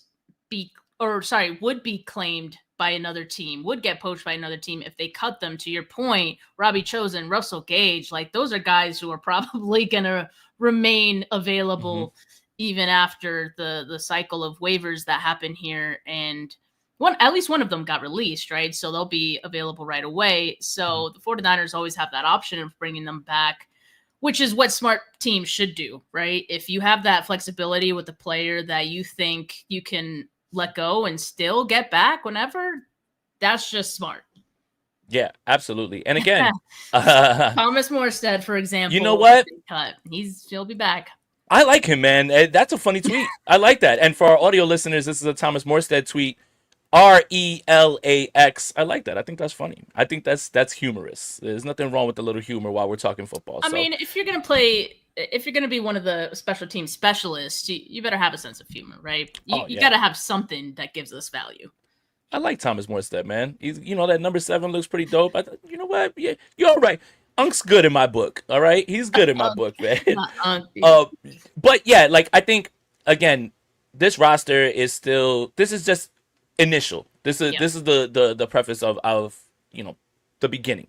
be, or sorry, would be claimed by another team, would get poached by another team if they cut them. To your point, Robbie Chosen, Russell Gage, like those are guys who are probably going to remain available even after the cycle of waivers that happen here. And at least one of them got released, right? So they'll be available right away. So the 49ers always have that option of bringing them back, which is what smart teams should do, right? If you have that flexibility with the player that you think you can let go and still get back whenever, that's just smart. Yeah, absolutely. And again, Thomas Morstead, for example, you know what? He'll be back. I like him, man. That's a funny tweet. I like that. And for our audio listeners, this is a Thomas Morstead tweet. RELAX. I like that. I think that's funny. I think that's humorous. There's nothing wrong with a little humor while we're talking football. I mean, if you're gonna be one of the special team specialists, you better have a sense of humor, right? You got to have something that gives us value. I like Thomas Morstead, man. He's, that number 7 looks pretty dope. You know what? Yeah, you're all right. Unk's good in my book. All right, he's good in my book, man. But yeah, like I think again, this roster is still. This is just initial. This is the preface of the beginning.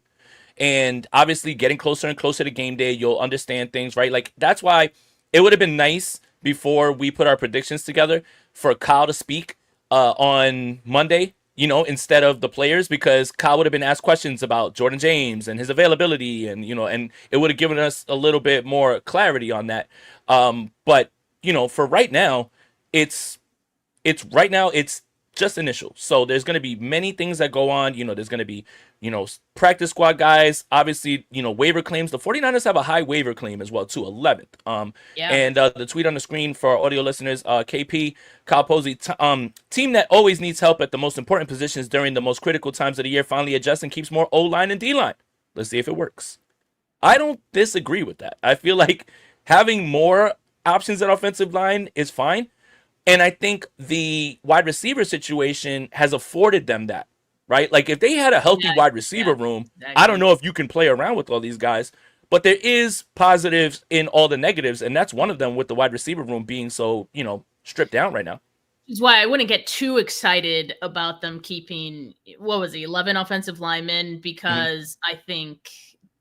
And obviously getting closer and closer to game day, you'll understand things, right? Like that's why it would have been nice before we put our predictions together for Kyle to speak on Monday, instead of the players, because Kyle would have been asked questions about Jordan James and his availability, and and it would have given us a little bit more clarity on that. But for right now, it's just initial. So there's going to be many things that go on. There's going to be, practice squad guys. Obviously, waiver claims. The 49ers have a high waiver claim as well, too, 11th. And the tweet on the screen for our audio listeners, KP, Kyle Posey, team that always needs help at the most important positions during the most critical times of the year finally adjusts and keeps more O-line and D-line. Let's see if it works. I don't disagree with that. I feel like having more options at offensive line is fine. And I think the wide receiver situation has afforded them that, right? Like if they had a healthy wide receiver room, I don't know if you can play around with all these guys, but there is positives in all the negatives. And that's one of them with the wide receiver room being so, stripped down right now. Which is why I wouldn't get too excited about them keeping, 11 offensive linemen, because I think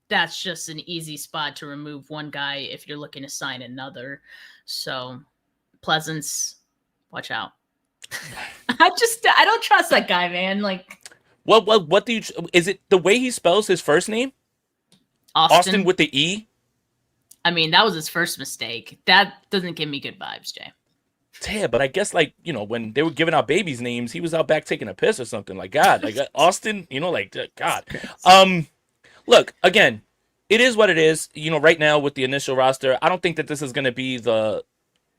that's just an easy spot to remove one guy if you're looking to sign another. So Pleasance, watch out. I don't trust that guy, man. Like, what do you? Is it the way he spells his first name? Austin with the E. I mean, that was his first mistake. That doesn't give me good vibes, Jay. Yeah, but I guess when they were giving out babies' names, he was out back taking a piss or something. Like God, like Austin, God. Look, again, it is what it is. Right now with the initial roster, I don't think that this is going to be the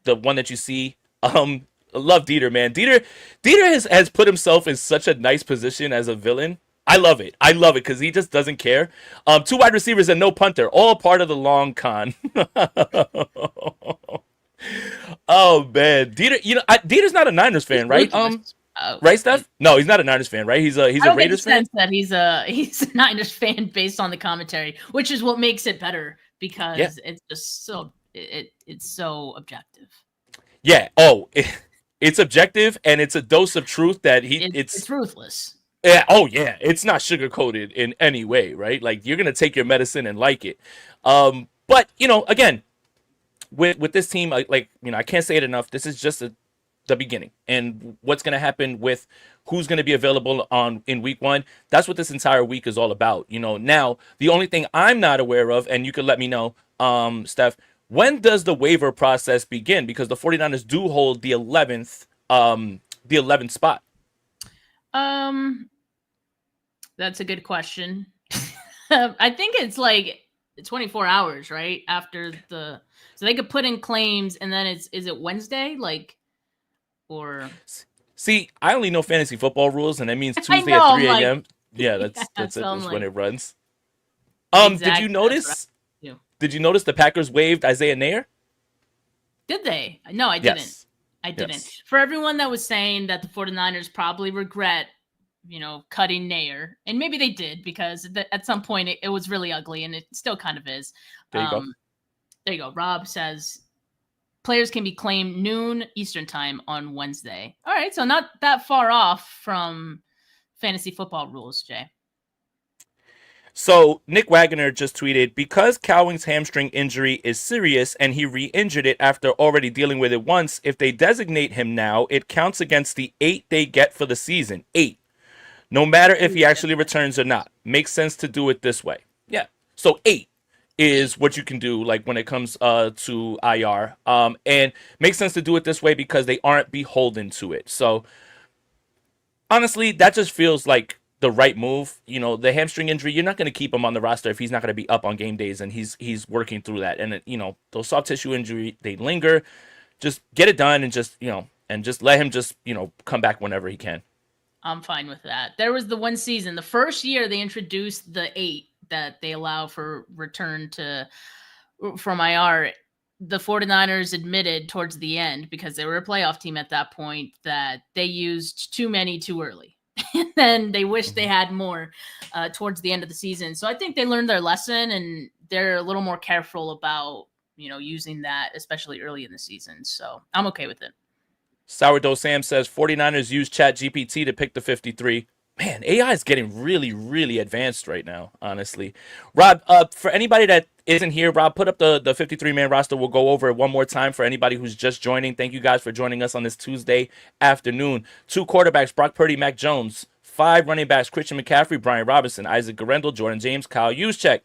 one that you see. Love Dieter, man. Dieter has put himself in such a nice position as a villain. I love it because he just doesn't care. 2 wide receivers and no punter, all part of the long con. Oh man, Dieter. Dieter's not a Niners fan, right? Right, Steph? No, he's not a Niners fan, right? He's a Raiders fan. That he's a Niners fan based on the commentary, which is what makes it better because it's just so it's so objective. Yeah. It's objective and it's a dose of truth that it's ruthless. Yeah. Oh yeah. It's not sugar coated in any way, right? Like you're gonna take your medicine and like it. But again, with this team, I can't say it enough. This is just the beginning, and what's gonna happen with who's gonna be available in week 1. That's what this entire week is all about. Now the only thing I'm not aware of, and you could let me know, Steph. When does the waiver process begin? Because the 49ers do hold the 11th spot. That's a good question. I think it's like 24 hours, right? After so they could put in claims and then is it Wednesday? Like, or See, I only know fantasy football rules, and that means I Tuesday at know, I'm 3 like, a.m. Yeah, yeah, that's so it. I'm That's when like, it runs. Did you exactly. That's what notice? I do. Did you notice the Packers waived Isaiah Nair? Did they? No, I didn't. Yes. I didn't. Yes. For everyone that was saying that the 49ers probably regret, cutting Nair, and maybe they did because at some point it was really ugly and it still kind of is. There you go. There you go. Rob says players can be claimed noon Eastern time on Wednesday. All right, so not that far off from fantasy football rules, Jay. So Nick Wagner just tweeted, because Cowing's hamstring injury is serious and he re-injured it after already dealing with it once, if they designate him now, it counts against the 8 they get for the season. 8. No matter if he actually returns or not. Makes sense to do it this way. Yeah. So 8 is what you can do like when it comes to IR. And makes sense to do it this way because they aren't beholden to it. So honestly, that just feels like the right move. The hamstring injury, you're not going to keep him on the roster if he's not going to be up on game days, and he's working through that. And those soft tissue injury, they linger. Just get it done and just let him just come back whenever he can. I'm fine with that. There was the one season, the first year they introduced the 8 that they allow for return from IR. The 49ers admitted towards the end, because they were a playoff team at that point, that they used too many too early. And then they wished they had more towards the end of the season. So I think they learned their lesson and they're a little more careful about, using that, especially early in the season. So I'm okay with it. Sourdough Sam says 49ers use Chat GPT to pick the 53. Man, AI is getting really, really advanced right now, honestly. Rob, for anybody that isn't here, Rob, put up the 53-man roster. We'll go over it one more time for anybody who's just joining. Thank you guys for joining us on this Tuesday afternoon. 2 quarterbacks, Brock Purdy, Mac Jones. 5 running backs, Christian McCaffrey, Brian Robinson, Isaac Garendel, Jordan James, Kyle Juszczyk.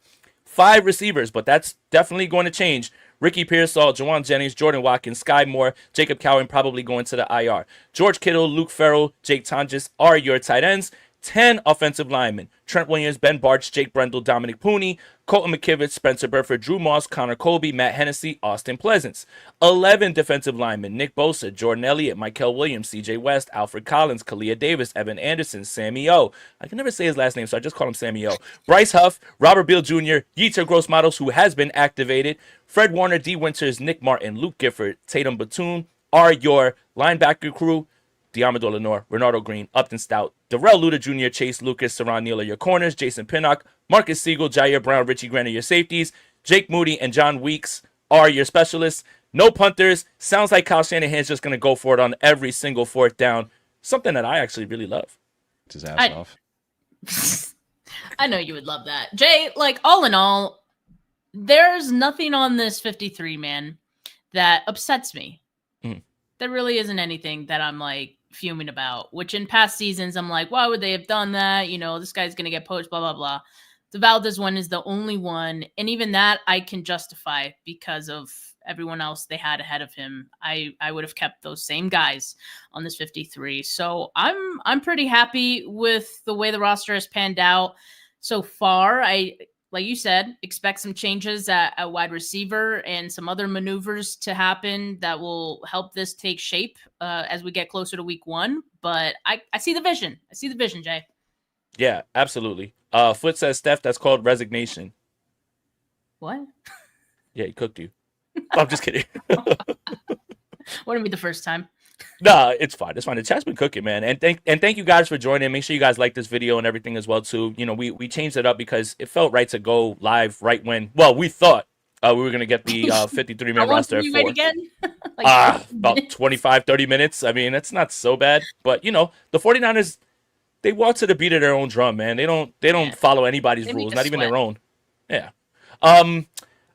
5 receivers, but that's definitely going to change. Ricky Pearsall, Jawan Jennings, Jordan Watkins, Sky Moore, Jacob Cowan probably going to the IR. George Kittle, Luke Farrell, Jake Tonjes are your tight ends. 10 offensive linemen. Trent Williams, Ben Barch, Jake Brendel, Dominic Pooney, Colton McKivitz, Spencer Burford, Drew Moss, Connor Colby, Matt Hennessy, Austin Pleasance. 11 defensive linemen. Nick Bosa, Jordan Elliott, Michael Williams, CJ West, Alfred Collins, Kalia Davis, Evan Anderson, Sammy O. I can never say his last name, so I just call him Sammy O. Bryce Huff, Robert Beal Jr., Yetur Gross-Matos, who has been activated, Fred Warner, D. Winters, Nick Martin, Luke Gifford, Tatum Batoon are your linebacker crew. Diamador Lenore, Renardo Green, Upton Stout, Darrell Luda Jr., Chase Lucas, Saron Neal are your corners, Jason Pinnock, Marcus Siegel, Jair Brown, Richie Grant are your safeties, Jake Moody and John Weeks are your specialists. No punters. Sounds like Kyle Shanahan's just going to go for it on every single 4th down. Something that I actually really love. His ass off. I know you would love that. Jay, like, all in all, there's nothing on this 53, man, that upsets me. There really isn't anything that I'm like fuming about, which in past seasons, I'm like, why would they have done that? This guy's going to get poached, blah, blah, blah. The Valdez one is the only one. And even that I can justify because of everyone else they had ahead of him. I would have kept those same guys on this 53. So I'm pretty happy with the way the roster has panned out so far. Like you said, expect some changes at wide receiver and some other maneuvers to happen that will help this take shape as we get closer to week 1. But I see the vision. I see the vision, Jay. Yeah, absolutely. Foot says, Steph, that's called resignation. What? Yeah, he cooked you. I'm just kidding. Wouldn't be the first time. Nah, it's fine. It's fine. The chat's been cooking, man. And thank you guys for joining. Make sure you guys like this video and everything as well too. We changed it up because it felt right to go live right when. Well, we thought we were gonna get the 53-man roster at 4. Again? About 25, 30 minutes. I mean, it's not so bad. But the 49ers, they walk to the beat of their own drum, man. They don't follow anybody's rules, not even their own. Yeah.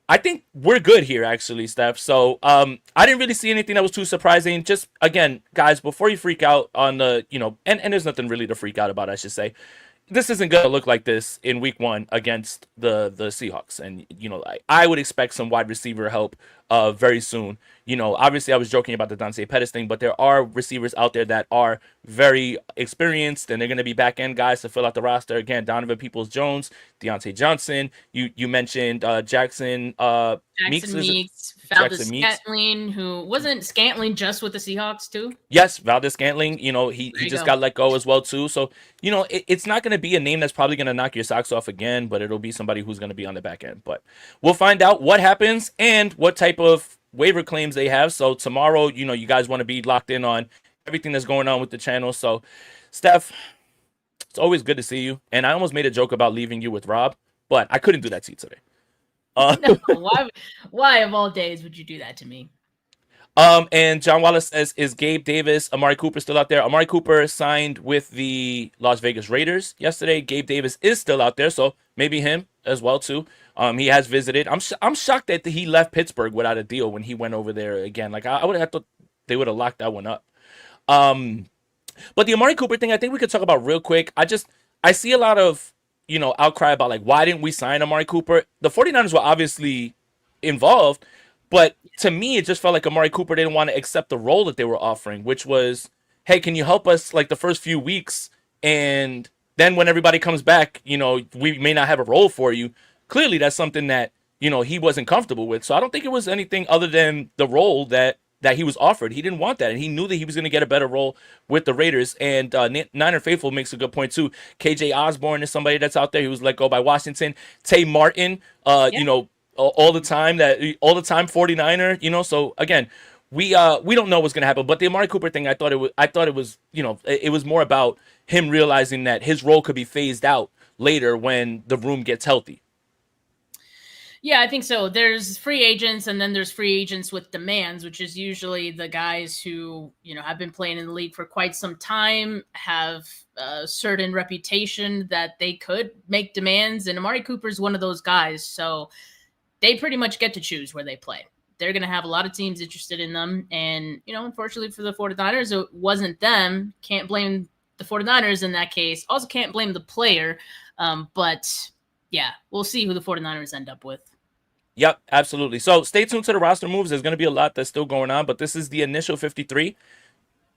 I think we're good here, actually, Steph. So I didn't really see anything that was too surprising. Just, again, guys, before you freak out on the, and there's nothing really to freak out about, I should say. This isn't going to look like this in week 1 against the Seahawks. And, I would expect some wide receiver help very soon. Obviously I was joking about the Dante Pettis thing, but there are receivers out there that are very experienced, and they're going to be back end guys to fill out the roster. Again, Donovan Peoples-Jones, Deontay Johnson. You mentioned Jackson Meeks. Jackson Is it Meeks, Jackson Valdez Meeks? Scantling, who wasn't Scantling just with the Seahawks too? Yes, Valdez Scantling. He There you just go. got let go as well too. So it's not going to be a name that's probably going to knock your socks off again, but it'll be somebody who's going to be on the back end. But we'll find out what happens and what type of waiver claims they have. So tomorrow, you guys want to be locked in on everything that's going on with the channel. So, Steph, it's always good to see you. And I almost made a joke about leaving you with Rob, but I couldn't do that to you today. No, why of all days would you do that to me? And John Wallace says, is Gabe Davis, Amari Cooper still out there? Amari Cooper signed with the Las Vegas Raiders yesterday. Gabe Davis is still out there, so maybe him as well too. He has visited. I'm shocked that he left Pittsburgh without a deal when he went over there again. Like I would have thought they would have locked that one up. But the Amari Cooper thing, I think we could talk about real quick. I see a lot of outcry about like why didn't we sign Amari Cooper? The 49ers were obviously involved, but to me, it just felt like Amari Cooper didn't want to accept the role that they were offering, which was, hey, can you help us like the first few weeks? And then when everybody comes back, we may not have a role for you. Clearly, that's something that, he wasn't comfortable with. So I don't think it was anything other than the role that he was offered. He didn't want that. And he knew that he was going to get a better role with the Raiders. And Niner Faithful makes a good point, too. KJ Osborne is somebody that's out there. He was let go by Washington. Tay Martin, Yeah. all the time 49er, so again, we don't know what's gonna happen. But the Amari Cooper thing, I thought it was it was more about him realizing that his role could be phased out later when the room gets healthy. Yeah, I think so. There's free agents, and then there's free agents with demands, which is usually the guys who, have been playing in the league for quite some time, have a certain reputation that they could make demands. And Amari Cooper's one of those guys. So they pretty much get to choose where they play. They're going to have a lot of teams interested in them. And, unfortunately for the 49ers, it wasn't them. Can't blame the 49ers in that case. Also can't blame the player. But yeah, we'll see who the 49ers end up with. Yep, absolutely. So stay tuned to the roster moves. There's going to be a lot that's still going on, but this is the initial 53.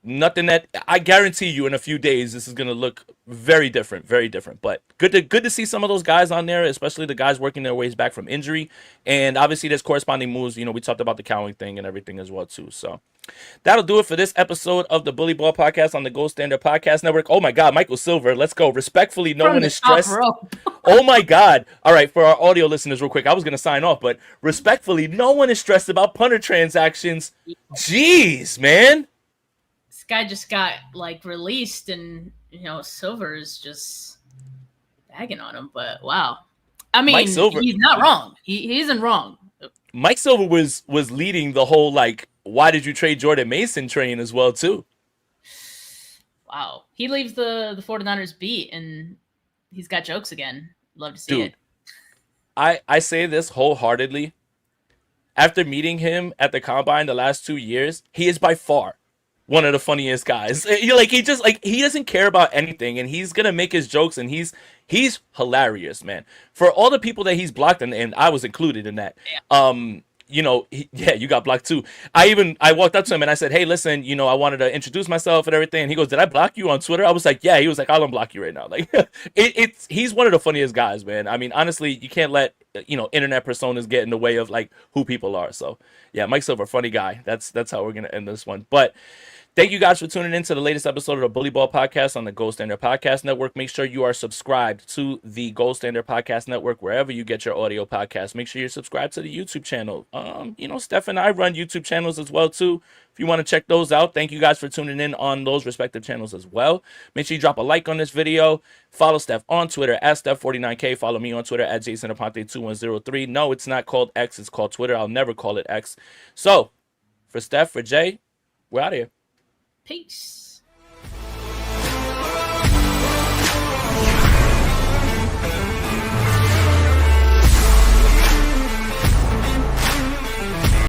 Nothing that I guarantee you in a few days this is going to look very different, very different. But good to see some of those guys on there, especially the guys working their ways back from injury. And obviously there's corresponding moves. We talked about the Cowing thing and everything as well too. So that'll do it for this episode of the Bully Ball Podcast on the Gold Standard Podcast Network. Oh my God, Michael Silver, let's go. Respectfully, no one is stressed. Oh my God. All right, for our audio listeners, real quick, I was going to sign off, but respectfully, no one is stressed about punter transactions. Jeez, man. This guy just got released, and Silver is just bagging on him. But wow, I mean, Mike Silver, he's not wrong. He isn't wrong. Mike Silver was leading the whole why did you trade Jordan Mason train as well too. Wow, he leaves the 49ers beat, and he's got jokes again. Love to see it. I say this wholeheartedly. After meeting him at the combine the last 2 years, he is by far one of the funniest guys. He doesn't care about anything, and he's gonna make his jokes, and he's hilarious, man. For all the people that he's blocked, and I was included in that. Yeah. You got blocked too. I walked up to him and I said, hey, listen, I wanted to introduce myself and everything. And he goes, did I block you on Twitter? I was like, yeah. He was like, I'll unblock you right now. He's one of the funniest guys, man. I mean, honestly, you can't let, internet personas get in the way of who people are. So yeah, Mike Silver, funny guy. That's how we're going to end this one. But thank you guys for tuning in to the latest episode of the Bully Ball Podcast on the Gold Standard Podcast Network. Make sure you are subscribed to the Gold Standard Podcast Network wherever you get your audio podcasts. Make sure you're subscribed to the YouTube channel. Steph and I run YouTube channels as well too. If you want to check those out, thank you guys for tuning in on those respective channels as well. Make sure you drop a like on this video. Follow Steph on Twitter at Steph49K. Follow me on Twitter at JasonAponte2103. No, it's not called X. It's called Twitter. I'll never call it X. So, for Steph, for Jay, we're out of here. Peace.